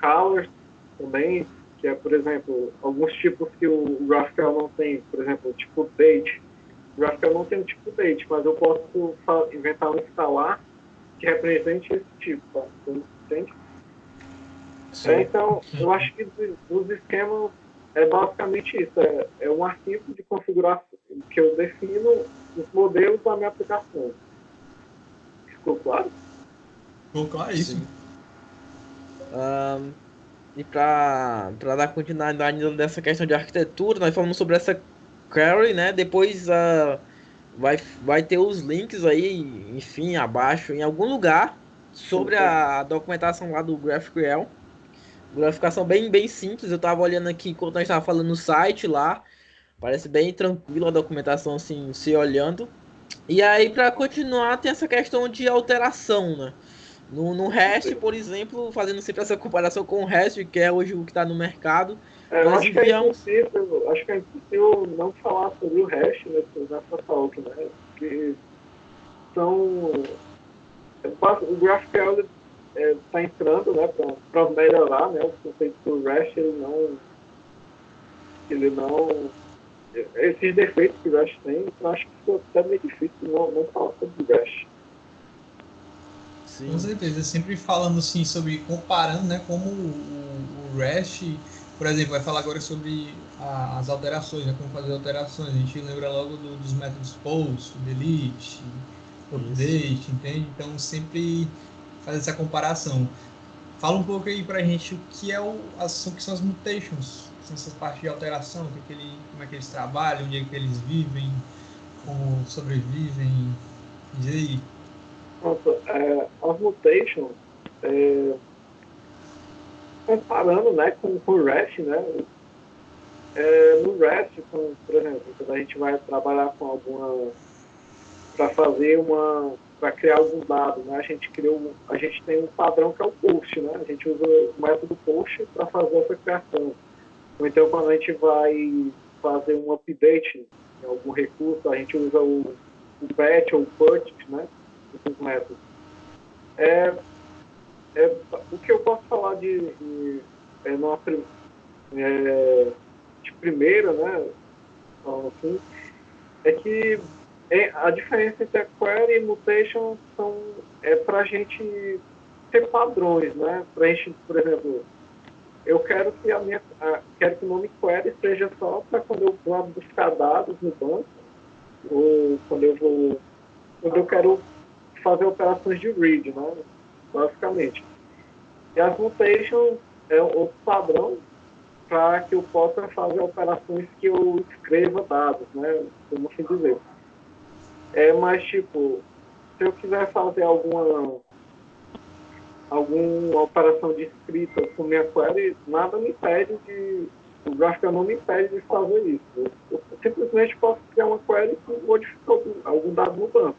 colors também, que é, por exemplo, alguns tipos que o GraphQL não tem, por exemplo, o tipo date. O GraphQL não tem um tipo date, mas eu posso inventar um escalar que represente esse tipo, tá? Entende? Então, eu acho que os esquemas é basicamente isso. É um arquivo de configuração que eu defino os modelos da minha aplicação. Ficou claro? Ficou claríssimo. E para dar continuidade dessa questão de arquitetura, nós falamos sobre essa query, né? Depois vai ter os links aí, enfim, abaixo, em algum lugar, sobre a documentação lá do GraphQL. Graficação bem simples. Eu tava olhando aqui enquanto nós estava falando no site lá. Parece bem tranquilo a documentação, assim, se olhando. E aí, para continuar, tem essa questão de alteração, né? No REST, por exemplo, fazendo sempre essa comparação com o REST, que é hoje o que está no mercado, nós acho enviamos... que é impossível não falar sobre o REST nessa talk, né? Porque o GraphQL está entrando, né, para melhorar, né, o conceito do REST, esses defeitos que o REST tem, eu acho que fica até meio difícil não falar sobre o REST. Sim. Com certeza, sempre falando assim sobre, comparando, né, como o REST, por exemplo, vai falar agora sobre as alterações, né, como fazer alterações. A gente lembra logo dos métodos post, delete, update, entende? Então sempre faz essa comparação. Fala um pouco aí pra gente o que que são as mutations, são essas partes de alteração, como é que eles trabalham, onde é que eles vivem, como sobrevivem, diz aí. Pronto, as mutations, comparando, né, com o REST, né, no REST, por exemplo, quando a gente vai trabalhar com para criar algum dado, né, a gente tem um padrão que é o post, né, a gente usa o método post para fazer essa criação. Ou então, quando a gente vai fazer um update em algum recurso, a gente usa o patch ou o put, né? Esses métodos. O que eu posso falar de primeira, né? Assim, é que a diferença entre a query e mutation é para a gente ter padrões, né? Para a gente, por exemplo, eu quero que quero que o nome query seja só para quando eu vou buscar dados no banco, ou quando eu quero fazer operações de read, né? Basicamente. E as mutations é outro padrão para que eu possa fazer operações que eu escreva dados, né? Como assim dizer. Mas, tipo, se eu quiser fazer alguma operação de escrita com minha query, nada me impede o GraphQL não me impede de fazer isso. Eu simplesmente posso criar uma query que modifica algum dado no banco.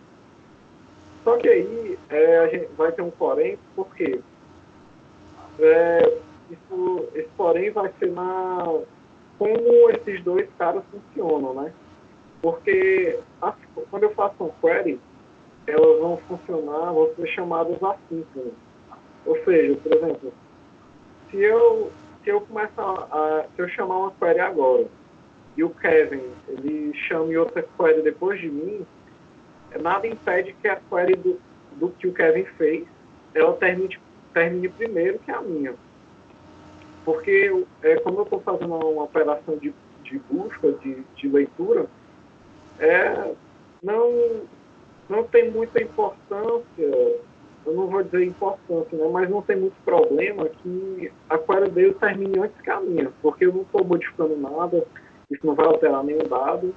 Só que aí a gente vai ter um porém, porque esse porém vai ser como esses dois caras funcionam, né? Porque quando eu faço uma query, elas vão funcionar, vão ser chamadas assíncronas. Ou seja, por exemplo, se eu chamar uma query agora e o Kevin ele chame outra query depois de mim, nada impede que a query do que o Kevin fez ela termine primeiro que a minha. Porque como eu estou fazendo uma operação de busca, de leitura, não tem muita importância, eu não vou dizer importância, né, mas não tem muito problema que a query dele termine antes que a minha, porque eu não estou modificando nada, isso não vai alterar nenhum dado.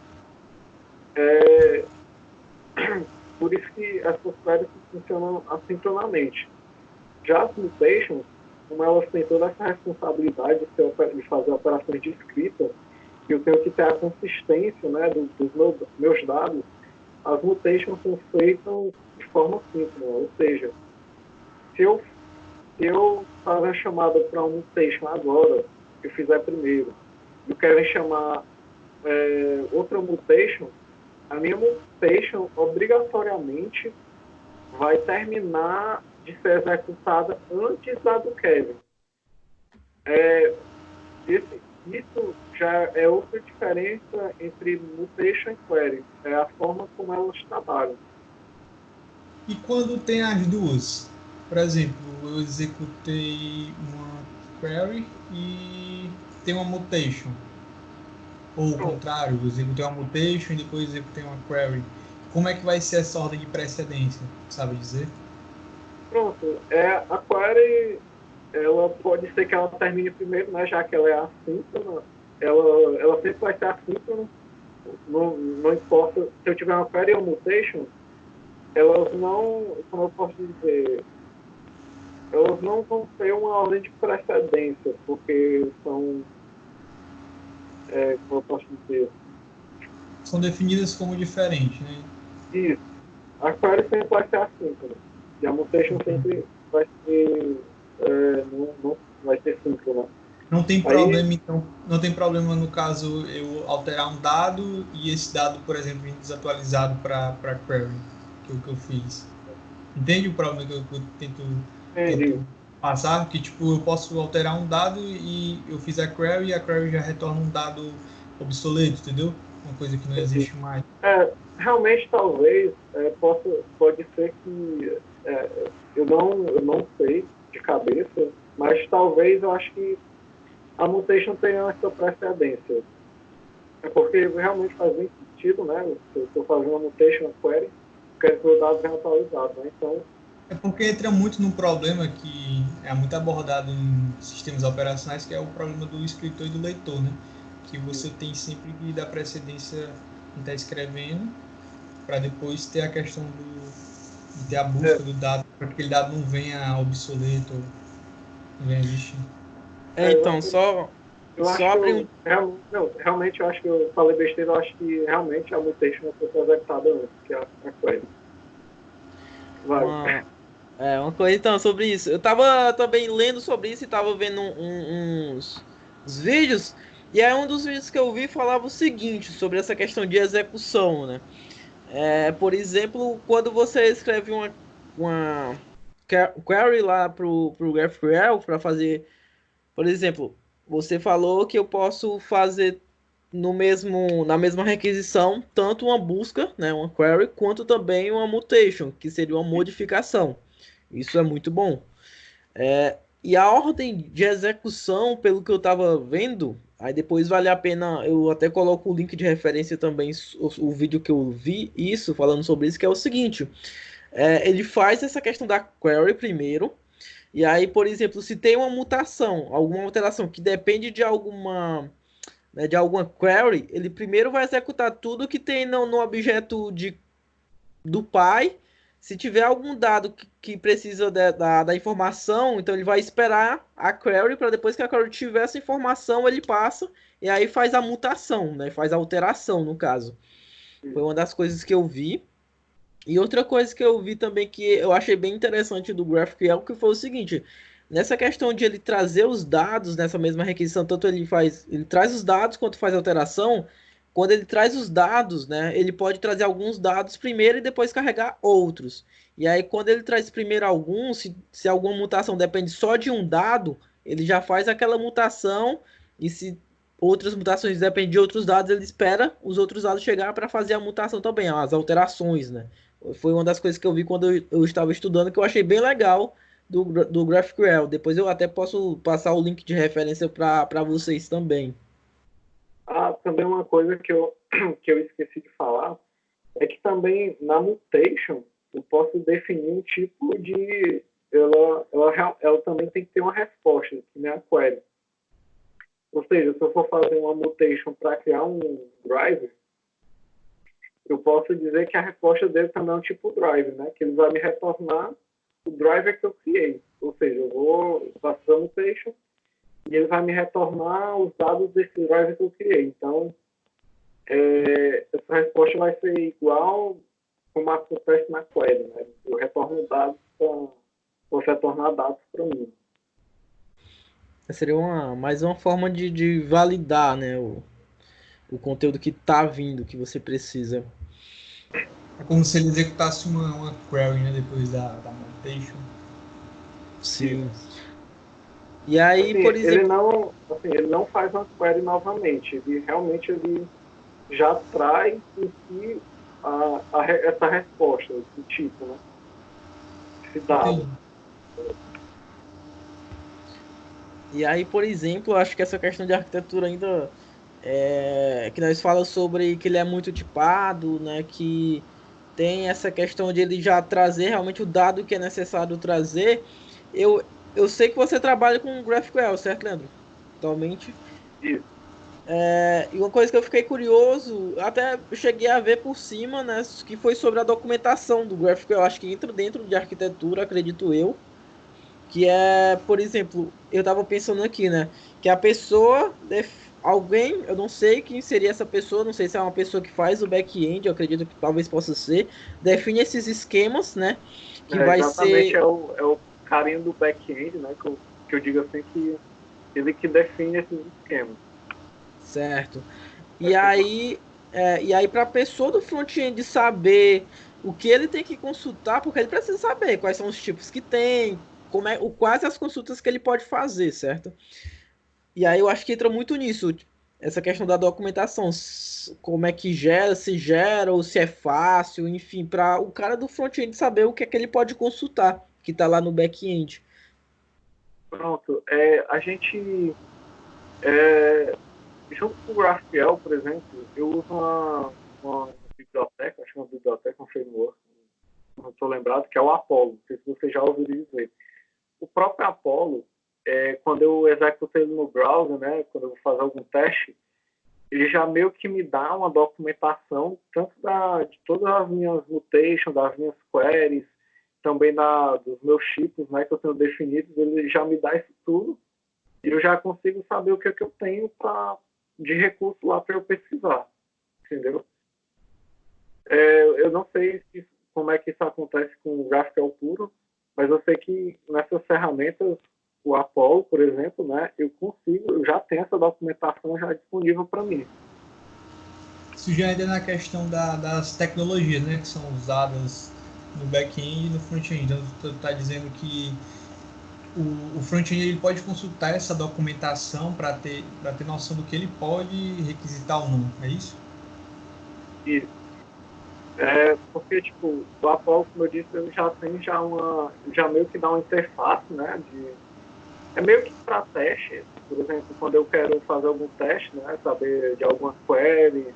Por isso que essas queries funcionam assincronamente. Já as mutations, como elas têm toda essa responsabilidade de fazer operações de escrita, que eu tenho que ter a consistência, né, dos meus dados, as mutations são feitas de forma síncrona. Ou seja, se eu fazer a chamada para uma mutation agora, que eu fizer primeiro, e eu quero chamar outra mutation, a minha mutation obrigatoriamente vai terminar de ser executada antes da do Kevin. Isso já é outra diferença entre mutation e query. É a forma como elas trabalham. E quando tem as duas? Por exemplo, eu executei uma query e tem uma mutation. Ou o contrário, eu executei uma mutation e depois executei uma query. Como é que vai ser essa ordem de precedência? Sabe dizer? Pronto. A query, ela pode ser que ela termine primeiro, né, já que ela é assíncrona. Ela sempre vai ser assíncrona. Não importa. Se eu tiver uma query ou mutation, elas não, como eu posso dizer, elas não vão ter uma ordem de precedência, porque são, como eu posso dizer... São definidas como diferentes, né? Isso. A query sempre vai ser assíncrona. E a mutation sempre vai ser... não vai ser síncrona. Não tem problema, então, não tem problema no caso eu alterar um dado e esse dado, por exemplo, vir desatualizado para query, que é o que eu fiz. Entende o problema que eu tento passar? Que tipo, eu posso alterar um dado e eu fiz a query e a query já retorna um dado obsoleto, entendeu? Uma coisa que não existe mais. Realmente, talvez, pode ser que eu não sei de cabeça, mas talvez eu acho que a mutation tenha essa precedência. É porque realmente faz bem sentido, né? Se eu estou fazendo uma mutation, uma query, quero que o dado venha atualizado, né? Então... É porque entra muito num problema que é muito abordado em sistemas operacionais, que é o problema do escritor e do leitor, né? Que você tem sempre que dar precedência em estar escrevendo, para depois ter a questão de ter a busca do dado, para que aquele dado não venha obsoleto, não venha existir. Então, só abrir realmente eu acho que eu falei besteira, eu acho que realmente a mutation vai ser executada antes, que a query. Uma coisa então sobre isso. Eu tava também lendo sobre isso e tava vendo uns vídeos E aí um dos vídeos que eu vi falava o seguinte, sobre essa questão de execução, né? Por exemplo, quando você escreve uma query lá pro GraphQL para fazer, por exemplo, você falou que eu posso fazer na mesma requisição tanto uma busca, né, uma query, quanto também uma mutation, que seria uma modificação. Isso é muito bom. E a ordem de execução, pelo que eu estava vendo, aí depois vale a pena, eu até coloco o link de referência também, o vídeo que eu vi isso, falando sobre isso, que é o seguinte, ele faz essa questão da query primeiro, e aí, por exemplo, se tem uma mutação, alguma alteração que depende de alguma query, ele primeiro vai executar tudo que tem no objeto do pai. Se tiver algum dado que precisa da informação, então ele vai esperar a query para depois que a query tiver essa informação, ele passa e aí faz a mutação, né? Faz a alteração, no caso. Foi uma das coisas que eu vi. E outra coisa que eu vi também que eu achei bem interessante do GraphQL que foi o seguinte, nessa questão de ele trazer os dados nessa mesma requisição, tanto ele traz os dados quanto faz a alteração. Quando ele traz os dados, né, ele pode trazer alguns dados primeiro e depois carregar outros. E aí quando ele traz primeiro alguns, se alguma mutação depende só de um dado, ele já faz aquela mutação e se outras mutações dependem de outros dados, ele espera os outros dados chegar para fazer a mutação também, as alterações, né? Foi uma das coisas que eu vi quando eu estava estudando, que eu achei bem legal do GraphQL. Depois eu até posso passar o link de referência para vocês também. Também uma coisa que eu esqueci de falar é que também na mutation eu posso definir um tipo de... Ela também tem que ter uma resposta, que nem a query. Ou seja, se eu for fazer uma mutation para criar um driver, eu posso dizer que a resposta dele também é um tipo driver, né? Que ele vai me retornar o driver que eu criei. Ou seja, eu vou fazer a mutation e ele vai me retornar os dados desse driver que eu criei. Então, essa resposta vai ser igual como acontece na query, né? Eu retorno dados vou retornar dados para mim. Seria mais uma forma de validar, né, o conteúdo que está vindo, que você precisa. É como se ele executasse uma query, né, depois da mutation. Sim. E aí, assim, por exemplo... ele não faz uma query novamente. Ele já traz em si essa resposta, esse tipo, né? Esse dado. Entendi. E aí, por exemplo, eu acho que essa questão de arquitetura ainda que nós falamos sobre que ele é muito tipado, né? Que tem essa questão de ele já trazer realmente o dado que é necessário trazer. Eu, eu sei que você trabalha com GraphQL, certo, Leandro? Atualmente. Isso. E uma coisa que eu fiquei curioso, até cheguei a ver por cima, né? Que foi sobre a documentação do GraphQL. Acho que entra dentro de arquitetura, acredito eu. Que é, por exemplo, eu tava pensando aqui, né? Que a pessoa, alguém, eu não sei quem seria essa pessoa, não sei se é uma pessoa que faz o back-end, eu acredito que talvez possa ser, define esses esquemas, né? Que vai Exatamente, ser. é o carinho do back-end, né? Que eu digo assim que ele que define esses esquemas. Certo. E aí para a pessoa do front-end saber o que ele tem que consultar, porque ele precisa saber quais são os tipos que tem, quais as consultas que ele pode fazer, certo? E aí eu acho que entra muito nisso, essa questão da documentação, como é que gera, se gera ou se é fácil, enfim, para o cara do front-end saber o que é que ele pode consultar, que está lá no back-end. Pronto. A gente, junto com o GraphQL, por exemplo, eu uso uma biblioteca, acho que é uma biblioteca, um framework, não estou lembrado, que é o Apollo. Não sei se você já ouviu dizer. O próprio Apollo, quando eu executo ele no browser, né, quando eu vou fazer algum teste, ele já meio que me dá uma documentação, tanto de todas as minhas mutations, das minhas queries, também dos meus tipos, né, que eu tenho definidos, ele já me dá isso tudo, e eu já consigo saber o que é que eu tenho de recurso lá para eu pesquisar, entendeu? Eu não sei como é que isso acontece com o GraphQL puro, mas eu sei que nessas ferramentas o Apollo, por exemplo, né, eu já tenho essa documentação já disponível para mim. Isso já entra na questão das tecnologias, né, que são usadas no back-end e no front-end. Então, tu está dizendo que o front-end ele pode consultar essa documentação para ter noção do que ele pode requisitar ou não, é isso? Isso. Porque, tipo, o Apollo, como eu disse, ele já tem já meio que dá uma interface, né, é meio que para teste. Por exemplo, quando eu quero fazer algum teste, né, saber de alguma query,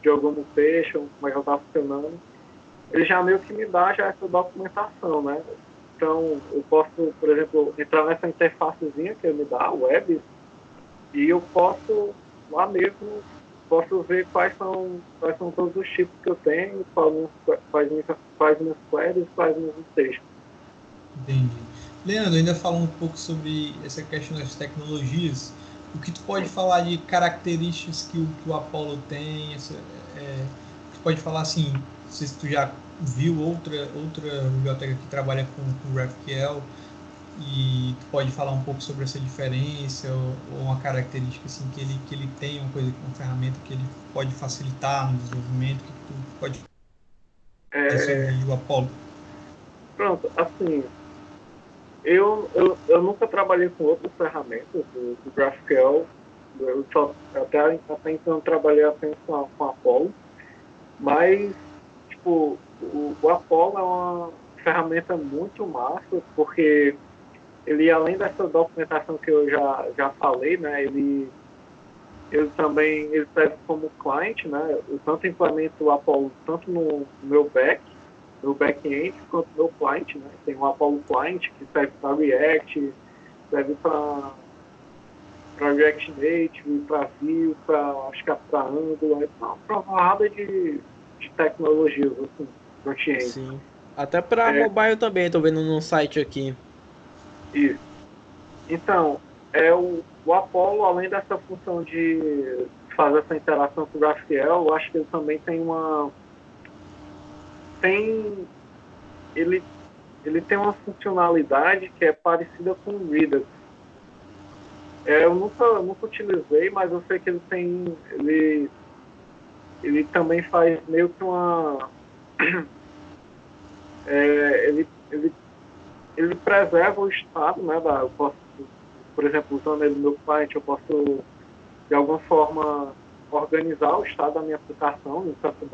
de algum mutation, como é que ela está funcionando, ele já meio que me dá já essa documentação, né? Então, eu posso, por exemplo, entrar nessa interfacezinha que ele me dá, web, e eu posso, lá mesmo, posso ver quais são todos os tipos que eu tenho, quais minhas queries, quais minhas mutations. Entendi. Leandro, ainda falando um pouco sobre essa questão das tecnologias, o que tu pode falar de características que o Apollo tem? Tu pode falar assim, não sei se tu já viu outra biblioteca que trabalha com GraphQL e tu pode falar um pouco sobre essa diferença ou uma característica assim que ele tem, uma ferramenta que ele pode facilitar no desenvolvimento, que tu pode falar sobre o Apollo? Pronto, assim, eu nunca trabalhei com outras ferramentas do GraphQL. Até então trabalhei apenas com Apollo, mas tipo, o Apollo é uma ferramenta muito massa, porque ele, além dessa documentação que eu já falei, né, ele também ele serve como client, né, eu tanto implemento o Apollo tanto no meu back-end, quanto no meu client, né, tem o Apollo Client, que serve para React, serve para React Native, para Vue, acho que é para Angular, para uma porrada de tecnologias, assim, front-end. Sim. Até para mobile também, tô vendo no site aqui. Isso. Então, o Apollo, além dessa função de fazer essa interação com o GraphQL, eu acho que ele também ele tem uma funcionalidade que é parecida com o Redux. Eu nunca utilizei, mas eu sei que ele também faz meio que uma ele preserva o estado, né, eu posso, por exemplo, usando ele no meu client, eu posso de alguma forma organizar o estado da minha aplicação em um canto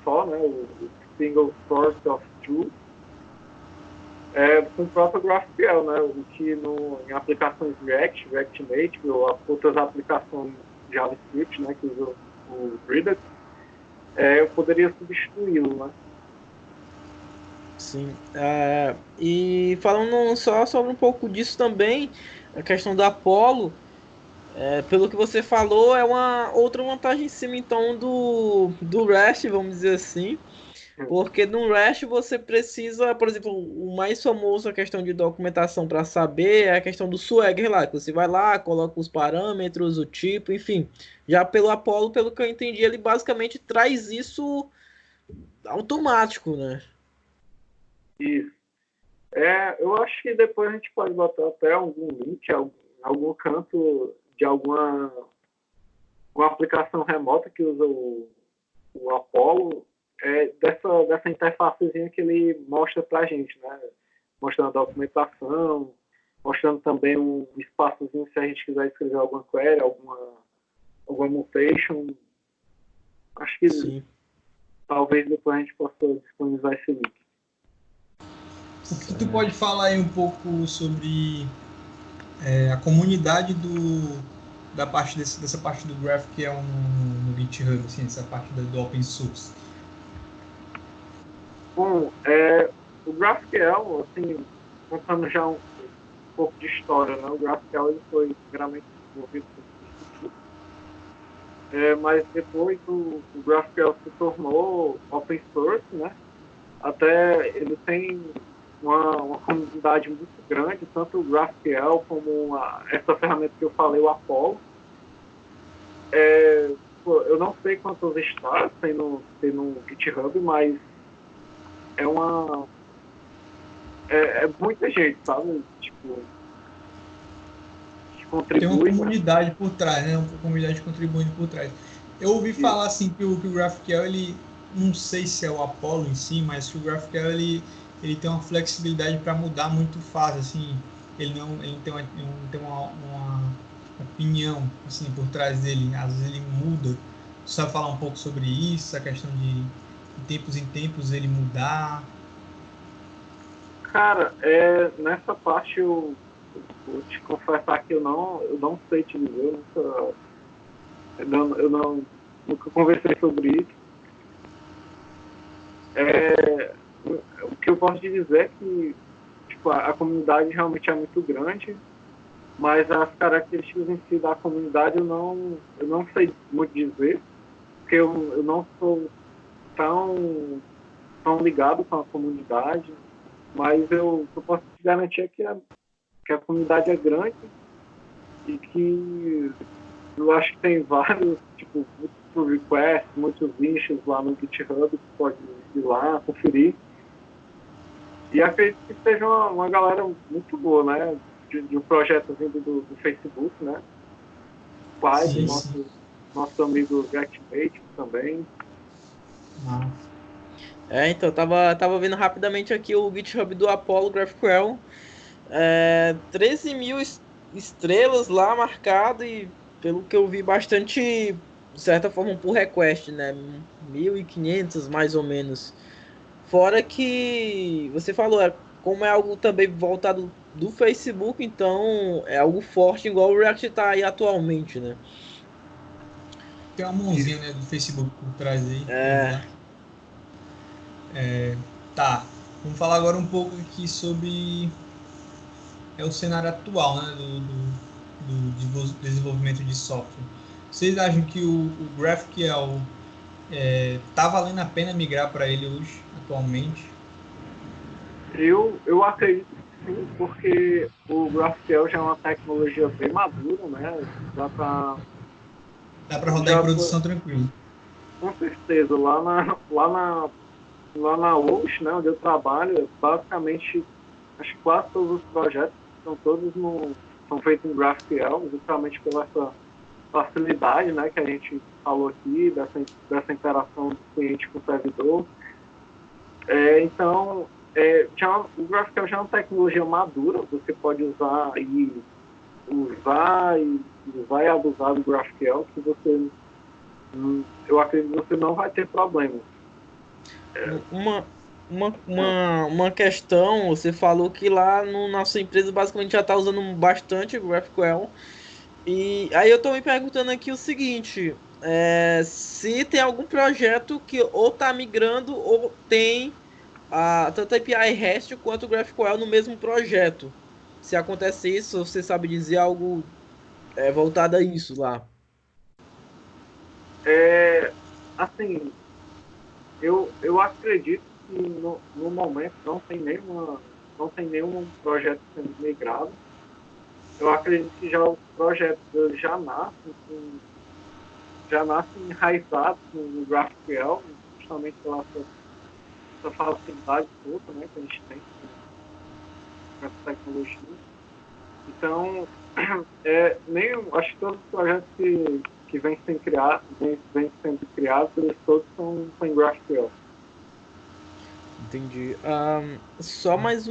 só, né, o single source of truth, com o próprio GraphQL, né, o que em aplicações React Native ou outras aplicações JavaScript, né, que usam o Redux, eu poderia substituí-lo, né. Sim. E falando só sobre um pouco disso também, a questão da Apollo, pelo que você falou, é uma outra vantagem em cima então do REST, vamos dizer assim. Porque no REST você precisa, por exemplo, o mais famoso a questão de documentação para saber é a questão do Swagger lá, que você vai lá, coloca os parâmetros, o tipo, enfim. Já pelo Apollo, pelo que eu entendi, ele basicamente traz isso automático, né? Isso. Eu acho que depois a gente pode botar até algum link, algum canto de uma aplicação remota que usa o Apollo, dessa interfacezinha que ele mostra para a gente, né? Mostrando a documentação, mostrando também um espaçozinho se a gente quiser escrever alguma query, alguma mutation. Acho que Sim. talvez depois a gente possa disponibilizar esse link. O que tu pode falar aí um pouco sobre a comunidade dessa parte do GraphQL no GitHub, assim, essa parte do open source? Bom, o GraphQL, assim, contando já um pouco de história, né? O GraphQL ele foi primeiramente desenvolvido por mas depois o GraphQL se tornou open source, né? Até ele tem uma comunidade muito grande, tanto o GraphQL como essa ferramenta que eu falei, o Apollo. Eu não sei quantos stars tem no GitHub, mas é muita gente, sabe? Tipo, que Tem uma contribui. comunidade por trás, né? Uma comunidade contribuindo por trás. Eu ouvi falar assim que o GraphQL, ele, não sei se é o Apollo em si, mas que o GraphQL ele tem uma flexibilidade para mudar muito fácil, assim. Ele não tem uma opinião assim por trás dele. Às vezes ele muda. Você sabe falar um pouco sobre isso, a questão de tempos em tempos ele mudar? Cara, nessa parte eu vou te confessar que eu não sei te dizer, nunca conversei sobre isso. O que eu posso te dizer é que tipo, a comunidade realmente é muito grande, mas as características em si da comunidade eu não sei muito dizer, porque eu não sou tão ligado com a comunidade, mas eu posso te garantir é que a comunidade é grande e que eu acho que tem vários, tipo, muitos pull requests, muitos nichos lá no GitHub que pode ir lá, conferir. E acredito que seja uma galera muito boa, né? De um projeto vindo do Facebook, né? O pai do nosso amigo GetMate também. Então, tava vendo rapidamente aqui o GitHub do Apollo GraphQL. 13 mil estrelas lá marcado e, pelo que eu vi, bastante, de certa forma, por request, né? 1.500 mais ou menos. Fora que você falou, como é algo também voltado do Facebook, então é algo forte, igual o React tá aí atualmente, né? Tem uma mãozinha, né, do Facebook por trás aí. É, Tá, vamos falar agora um pouco aqui sobre o cenário atual, né, do desenvolvimento de software. Vocês acham que o GraphQL tá valendo a pena migrar para ele hoje, atualmente? Eu acredito que sim, porque o GraphQL já é uma tecnologia bem madura, né? Dá para rodar em produção tranquilo. Com certeza. Lá na UFS, né, onde eu trabalho, basicamente, acho que quase todos os projetos são feitos em GraphQL, justamente pela essa facilidade, né, que a gente falou aqui, dessa interação do cliente com o servidor. Então, o GraphQL já é uma tecnologia madura, você pode usar e abusar do GraphQL, que eu acredito que você não vai ter problema. uma questão, você falou que lá no nossa empresa basicamente já está usando bastante o GraphQL. E aí eu tô me perguntando aqui o seguinte, se tem algum projeto que ou tá migrando ou tem tanto a API REST quanto o GraphQL no mesmo projeto. Se acontece isso, você sabe dizer algo voltado a isso lá? Assim, eu acredito que no momento não tem nenhum projeto sendo migrado. Eu acredito que já os projetos já nascem enraizados no GraphQL, justamente pela essa facilidade toda, né, que a gente tem com essa tecnologia. Então, acho que todos os projetos que vêm sendo criados, eles todos são em GraphQL. Entendi. Só mais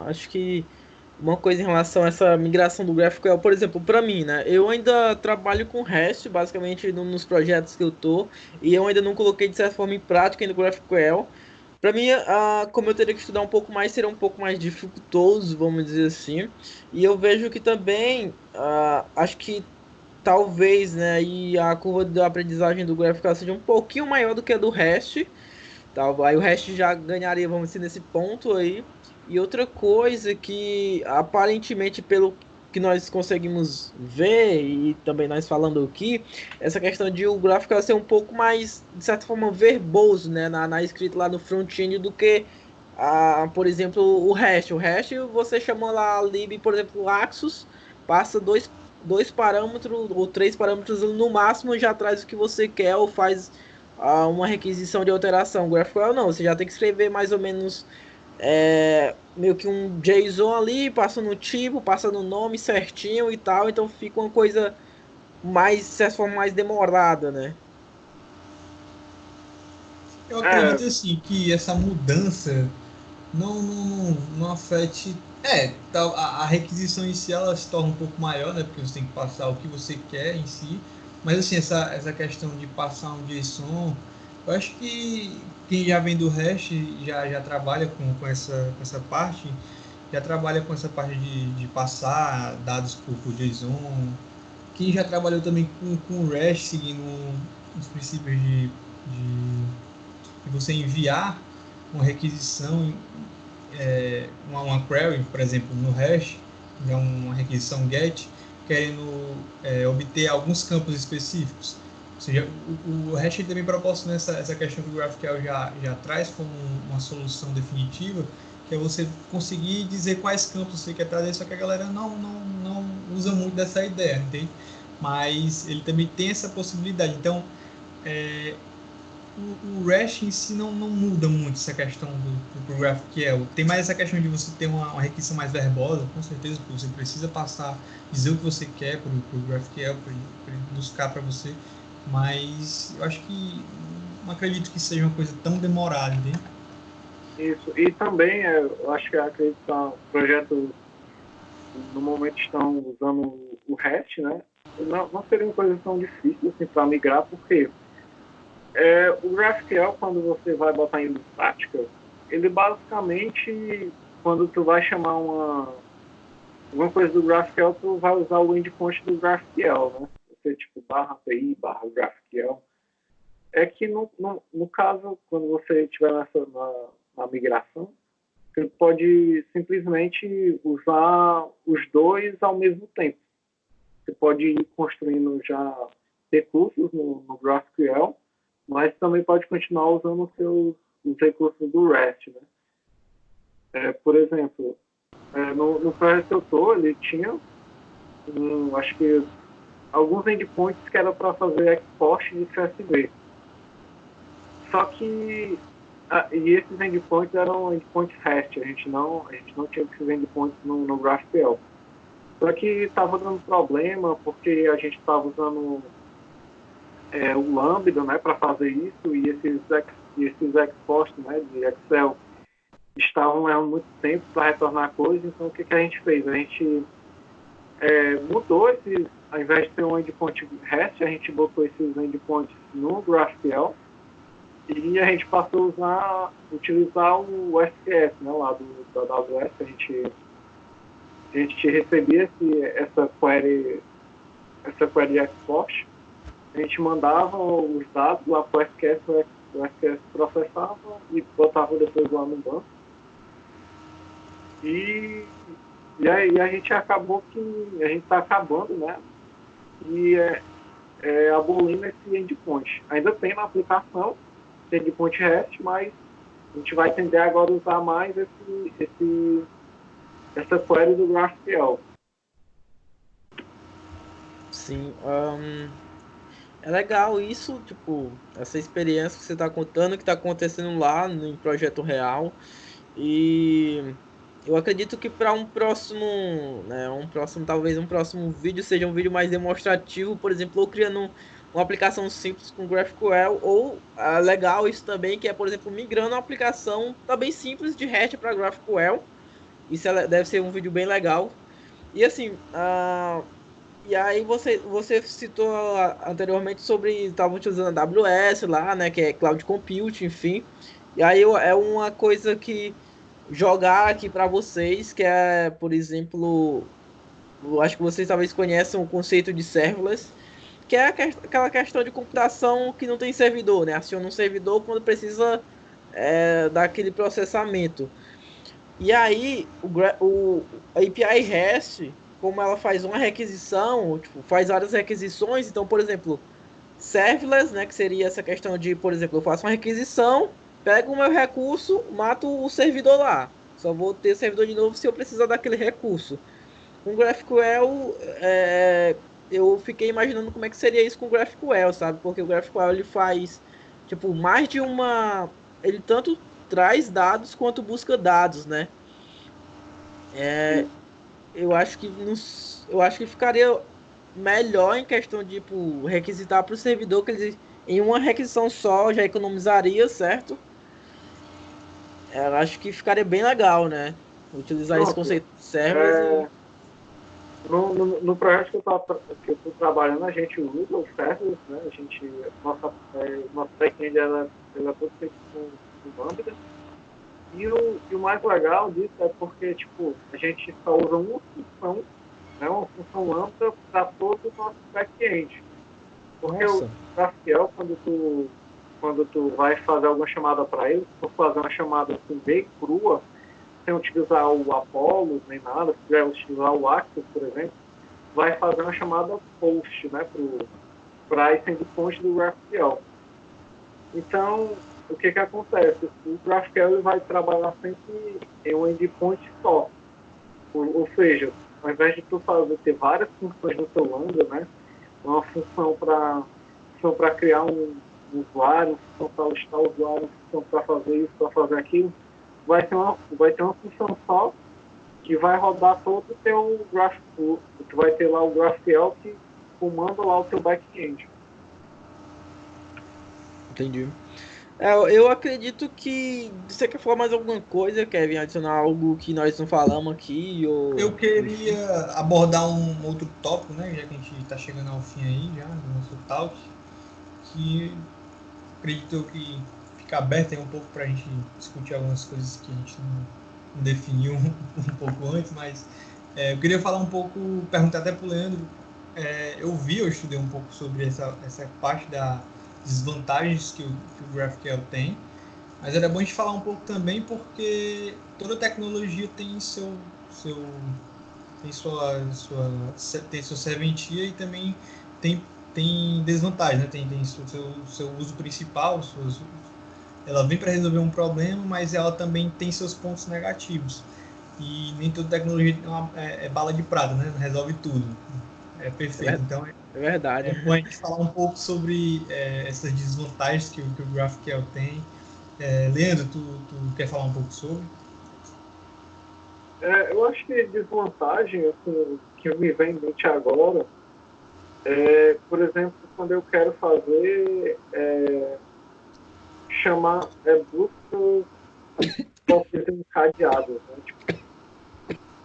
acho que uma coisa em relação a essa migração do GraphQL, por exemplo, para mim, né? Eu ainda trabalho com REST, basicamente, nos projetos que eu tô, e eu ainda não coloquei de certa forma em prática ainda o GraphQL. Para mim, como eu teria que estudar um pouco mais, seria um pouco mais dificultoso, vamos dizer assim. E eu vejo que também, acho que talvez, né, e a curva de aprendizagem do GraphQL seja um pouquinho maior do que a do REST. Tá, aí o resto já ganharia, vamos dizer, nesse ponto aí. E outra coisa que aparentemente, pelo que nós conseguimos ver e também nós falando aqui, essa questão de o gráfico ser um pouco mais, de certa forma, verboso, né, na escrita lá no front-end do que, por exemplo, o REST. O REST você chama lá a lib, por exemplo, o Axis, passa dois parâmetros ou três parâmetros no máximo, já traz o que você quer ou faz uma requisição de alteração. GraphQL não, você já tem que escrever mais ou menos meio que um JSON ali, passa no tipo, passa no nome certinho e tal, então fica uma coisa mais, de certa forma, mais demorada, né? Eu É, acredito assim que essa mudança não afete. A requisição em si ela se torna um pouco maior, né? Porque você tem que passar o que você quer em si. Mas assim, essa questão de passar um JSON, eu acho que quem já vem do REST já trabalha com essa parte, já trabalha com essa parte de passar dados por JSON. Quem já trabalhou também com o REST, seguindo os princípios de você enviar uma requisição, uma query, por exemplo, no hash, uma requisição GET, querendo obter alguns campos específicos. Ou seja, o hash também proporciona essa questão que o GraphQL já traz como uma solução definitiva, que é você conseguir dizer quais campos você quer trazer, só que a galera não usa muito dessa ideia, entende? Mas ele também tem essa possibilidade. Então, o REST em si não muda muito essa questão do GraphQL. Tem mais essa questão de você ter uma requisição mais verbosa, com certeza, porque você precisa passar, dizer o que você quer para o GraphQL, para ele buscar para você. Mas eu acho que não acredito que seja uma coisa tão demorada, entende? isso. E também, eu acho que acredito que o projeto, no momento, estão usando o REST, né? Não seria uma coisa tão difícil assim, para migrar, porque o GraphQL, quando você vai botar em prática, ele basicamente, quando tu vai chamar alguma coisa do GraphQL, tu vai usar o endpoint do GraphQL, né? Você, tipo, /API, /GraphQL. É que, no caso, quando você estiver na migração, você pode simplesmente usar os dois ao mesmo tempo. Você pode ir construindo já recursos no GraphQL, mas também pode continuar usando os recursos do REST, né? Por exemplo, no projeto que eu estou, ele tinha, acho que, alguns endpoints que era para fazer export de CSV. Só que e esses endpoints eram endpoints REST, a gente não tinha esses endpoints no GraphQL. Só que estava dando problema porque a gente estava usando o Lambda, né, para fazer isso, e esses exports, né, de Excel estavam levando muito tempo para retornar a coisa. Então o que a gente fez? A gente mudou esses, ao invés de ter um endpoint REST, a gente botou esses endpoints no GraphQL e a gente passou a utilizar o SQS, né, lá da AWS. A gente recebia essa query export, a gente mandava os dados lá para o SQS, o SQS processava e botava depois lá no banco. E aí a gente acabou que a gente está acabando, né? E abolindo esse endpoint. Ainda tem na aplicação esse endpoint REST, mas a gente vai tender agora a usar mais essa query do GraphQL. Sim, é legal isso, tipo, essa experiência que você está contando, que está acontecendo lá em projeto real. E eu acredito que para um próximo, né, talvez um próximo vídeo seja um vídeo mais demonstrativo, por exemplo, ou criando uma aplicação simples com GraphQL, ou legal isso também, que é, por exemplo, migrando uma aplicação também simples de REST para GraphQL. Isso deve ser um vídeo bem legal. E assim, e aí você citou anteriormente sobre estava utilizando a AWS lá, né, que é Cloud Computing, enfim. E aí é uma coisa que jogar aqui para vocês, que é, por exemplo, eu acho que vocês talvez conheçam o conceito de serverless, que é aquela questão de computação que não tem servidor, né? Aciona um servidor quando precisa daquele processamento. E aí, a API REST, como ela faz uma requisição, tipo, faz várias requisições, então, por exemplo, serverless, né, que seria essa questão de, por exemplo, eu faço uma requisição, pego o meu recurso, mato o servidor lá. Só vou ter servidor de novo se eu precisar daquele recurso. Com GraphQL, eu fiquei imaginando como é que seria isso com o GraphQL, sabe? Porque o GraphQL ele faz, tipo, mais de uma. Ele tanto traz dados quanto busca dados, né? Eu acho que ficaria melhor em questão de tipo, requisitar para o servidor que eles em uma requisição só já economizaria, certo? Eu acho que ficaria bem legal, né? Utilizar esse Pronto. conceito de serverless e No projeto que eu estou trabalhando, a gente usa o serverless, né? Nossa backend ela é todo feito com Lambda. E o mais legal disso é porque, tipo, a gente só usa uma função, né? Uma função Lambda para todo o nosso back-end. Porque o nossa, GraphQL, quando tu vai fazer alguma chamada para ele, se for fazer uma chamada assim, bem crua, sem utilizar o Apollo nem nada, se quiser utilizar o Access, por exemplo, vai fazer uma chamada post, né, para esse endpoint do GraphQL. Então, o que acontece? O GraphQL ele vai trabalhar sempre em um endpoint só. Ou seja, ao invés de tu ter várias funções no teu Lambda, né, uma função para criar um usuário, uma função para listar o usuário, uma função para fazer isso, para fazer aquilo, vai ter uma função só que vai rodar todo o teu GraphQL. Tu vai ter lá o GraphQL que comanda lá o teu back-end. entendi. Eu acredito que você quer falar mais alguma coisa, Kevin? Adicionar algo que nós não falamos aqui ou Eu queria abordar um outro tópico, né? Já que a gente está chegando ao fim aí já do nosso talk, que acredito que fica aberto aí um pouco para a gente discutir algumas coisas que a gente não definiu um pouco antes, mas eu queria falar um pouco, perguntar até para o Leandro. Eu estudei um pouco sobre essa parte das desvantagens que o GraphQL tem, mas era bom a gente falar um pouco também porque toda tecnologia tem tem sua serventia e também tem desvantagem, né? Tem seu uso principal, ela vem para resolver um problema, mas ela também tem seus pontos negativos. E nem toda tecnologia é bala de prata, né? Resolve tudo. É perfeito. Então é verdade. é bom a gente falar um pouco sobre essas desvantagens que o GraphQL tem. Leandro, tu quer falar um pouco sobre? Eu acho que desvantagem, assim, que me vem em mente agora, por exemplo, quando eu quero fazer buscas encadeadas, né? Tipo,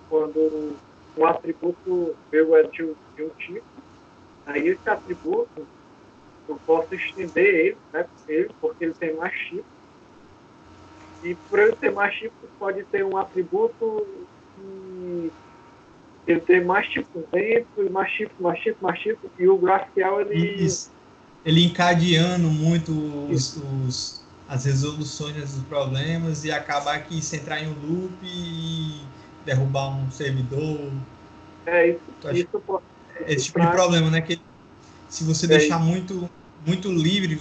quando um atributo meu é de um tipo, aí esse atributo eu posso estender ele, porque ele tem mais tipos. E por ele ter mais tipos, pode ter um atributo que ele tem mais tipos dentro, mais tipos, e o GraphQL ele encadeando muito as resoluções dos problemas e acabar que se entrar em um loop e derrubar um servidor. Isso pode esse tipo de problema, né? Que se você deixar muito livre,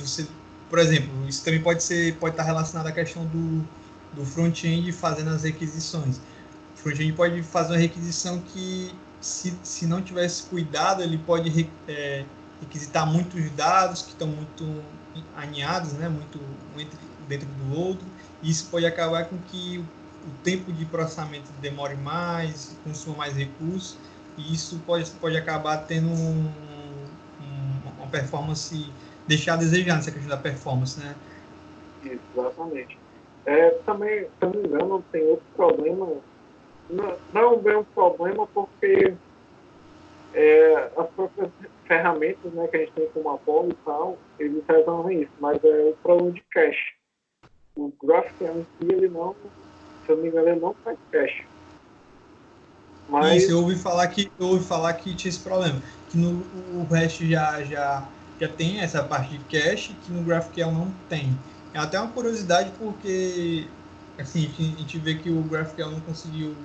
por exemplo, isso também pode estar relacionado à questão do front-end fazendo as requisições. O front-end pode fazer uma requisição que, se não tivesse cuidado, ele pode requisitar muitos dados que estão muito aninhados, né? Muito dentro do outro, e isso pode acabar com que o tempo de processamento demore mais, consuma mais recursos, e isso pode acabar tendo uma performance, deixar a desejar nessa questão da performance, né? Exatamente. Também, se eu não me engano, tem outro problema. Não bem um problema porque as próprias ferramentas, né, que a gente tem como Apollo e tal, eles resolvem isso, mas é o problema de cache. O GraphQL em si, ele não, se eu não me engano, ele não faz cache. Isso, eu ouvi falar que tinha esse problema, que o REST já tem essa parte de cache que no GraphQL não tem. É até uma curiosidade porque assim, a gente vê que o GraphQL não conseguiu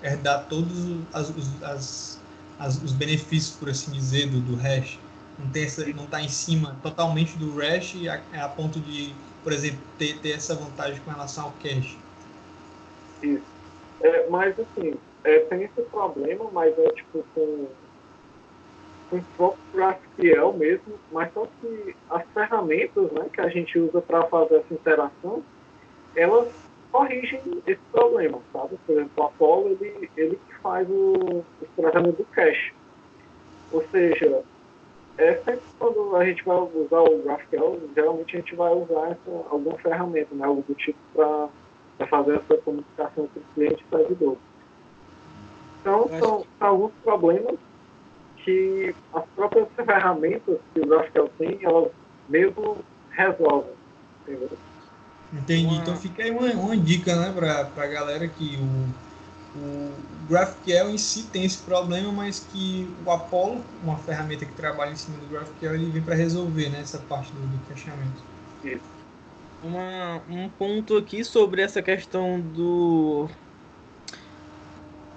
herdar todos os benefícios, por assim dizer, do REST. Não está em cima totalmente do REST a ponto de, por exemplo, ter essa vantagem com relação ao cache. Isso. Mas assim, tem esse problema, mas tipo com o próprio GraphQL mesmo, mas só que as ferramentas, né, que a gente usa para fazer essa interação, elas corrigem esse problema, sabe? Por exemplo, o Apollo, ele que faz o tratamento do cache. Ou seja, sempre quando a gente vai usar o GraphQL, geralmente a gente vai usar alguma ferramenta, né? Algo do tipo para fazer essa comunicação entre o cliente e o servidor. Então, são alguns problemas que as próprias ferramentas que o GraphQL tem, elas mesmo resolvem, entendeu? Entendi. Então fica aí uma dica, né, para a galera que o GraphQL em si tem esse problema, mas que o Apollo, uma ferramenta que trabalha em cima do GraphQL, ele vem para resolver, né, essa parte do cacheamento. Isso. Um ponto aqui sobre essa questão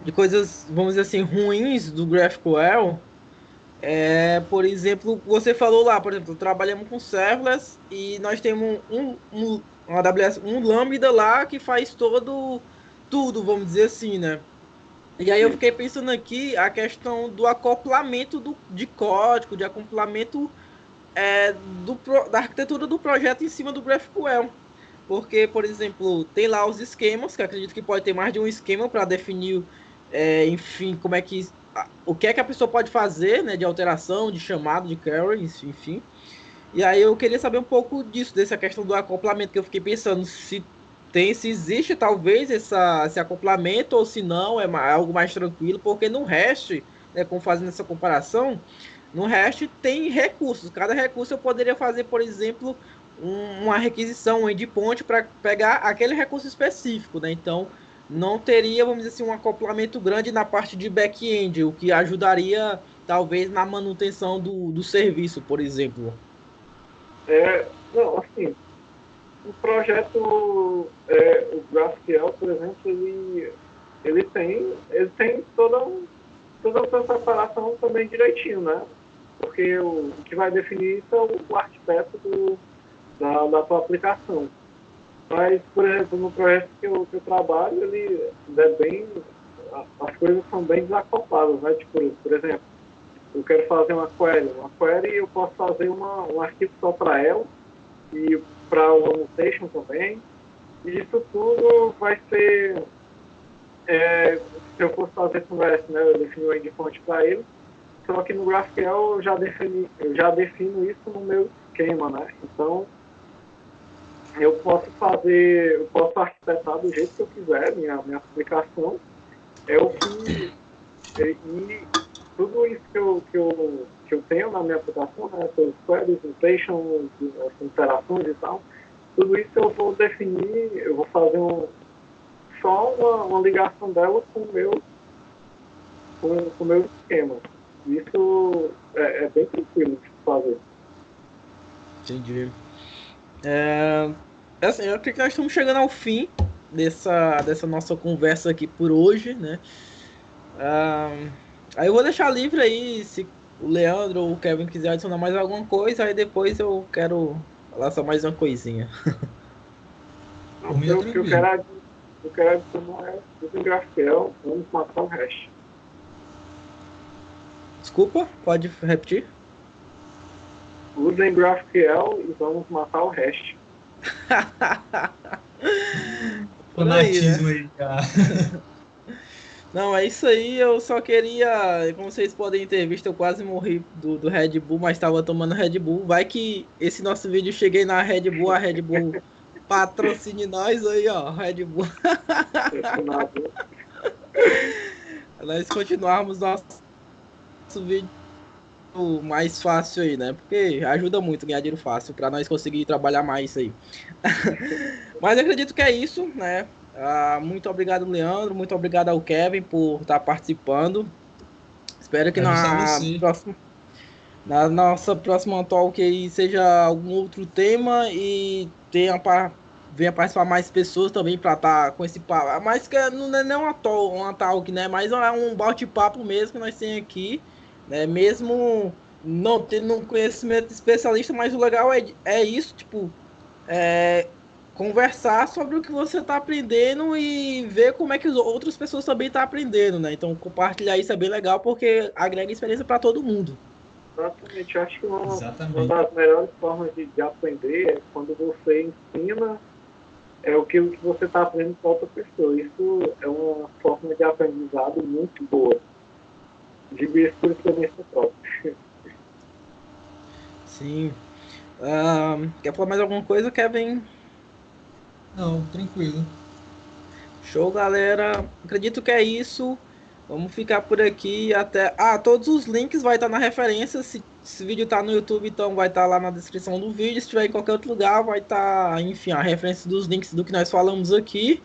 de coisas, vamos dizer assim, ruins do GraphQL. Por exemplo, você falou lá, por exemplo, trabalhamos com serverless e nós temos um AWS, um Lambda lá que faz tudo, vamos dizer assim, né? E aí eu fiquei pensando aqui a questão do acoplamento de código, de acoplamento da arquitetura do projeto em cima do GraphQL. Porque, por exemplo, tem lá os esquemas, que acredito que pode ter mais de um esquema para definir, enfim, como é que o que é que a pessoa pode fazer, né, de alteração, de chamado, de query, enfim. E aí eu queria saber um pouco disso, dessa questão do acoplamento, que eu fiquei pensando se existe talvez esse acoplamento, ou se não, é algo mais tranquilo, porque no REST, né, como fazendo essa comparação, no REST tem recursos. Cada recurso eu poderia fazer, por exemplo, uma requisição, um endpoint para pegar aquele recurso específico, né? Então, não teria, vamos dizer assim, um acoplamento grande na parte de back-end, o que ajudaria, talvez, na manutenção do serviço, por exemplo. Não, assim, o projeto, o GraphQL, por exemplo, ele tem toda essa separação também direitinho, né? Porque o que vai definir isso é o arquiteto da tua aplicação. Mas, por exemplo, no projeto que eu trabalho, ele é bem, as coisas são bem desacopladas, né? Tipo, por exemplo, eu quero fazer uma query eu posso fazer um arquivo só para ela e para o annotation também. E isso tudo vai ser, se eu fosse fazer com o REST, né, eu defino o endpoint para ele, só que no GraphQL eu já defino isso no meu esquema, né? Então, eu posso arquitetar do jeito que eu quiser, minha aplicação. E tudo isso que eu tenho na minha aplicação, né, os queries, notation, as interações e tal, tudo isso eu vou definir, eu vou fazer só uma ligação dela com o meu esquema. Isso é bem tranquilo de fazer. Entendi. Assim, eu acredito que nós estamos chegando ao fim dessa nossa conversa aqui por hoje, né? Aí eu vou deixar livre aí, se o Leandro ou o Kevin quiser adicionar mais alguma coisa, aí depois eu quero falar só mais uma coisinha. O que eu quero adicionar é o GraphQL, vamos matar o REST. Desculpa, pode repetir? Usem GraphQL e vamos matar o REST. Fanatismo aí, cara. Não, é isso aí, eu só queria, como vocês podem ter visto, eu quase morri do Red Bull, mas estava tomando Red Bull. Vai que esse nosso vídeo cheguei na Red Bull, a Red Bull patrocine nós aí, ó, Red Bull. Nós continuarmos nosso vídeo mais fácil aí, né? Porque ajuda muito ganhar dinheiro fácil para nós conseguir trabalhar mais aí. Mas eu acredito que é isso, né? Muito obrigado, Leandro. Muito obrigado ao Kevin por estar participando. Espero que na nossa próxima talk aí seja algum outro tema e venha participar mais pessoas também para estar com esse papo. Mas que não é nem uma talk, né? Mas é um bate-papo mesmo que nós temos aqui, né? Mesmo não tendo um conhecimento especialista, mas o legal é isso, tipo, conversar sobre o que você está aprendendo e ver como é que as outras pessoas também estão aprendendo, né? Então compartilhar isso é bem legal porque agrega experiência para todo mundo. Exatamente, eu acho que uma das melhores formas de aprender é quando você ensina é o que você está aprendendo com outra pessoa. Isso é uma forma de aprendizado muito boa. Digo isso por experiência própria. Sim. Quer falar mais alguma coisa, Kevin? Não, tranquilo. Show, galera. Acredito que é isso. Vamos ficar por aqui até. Todos os links vai estar na referência. Se o vídeo tá no YouTube, então vai estar lá na descrição do vídeo. Se estiver em qualquer outro lugar, vai estar, enfim, a referência dos links do que nós falamos aqui.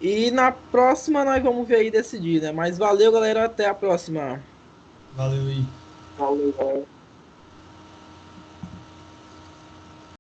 E na próxima nós vamos ver aí e decidir, né? Mas valeu, galera. Até a próxima. Valeu aí. Valeu, galera.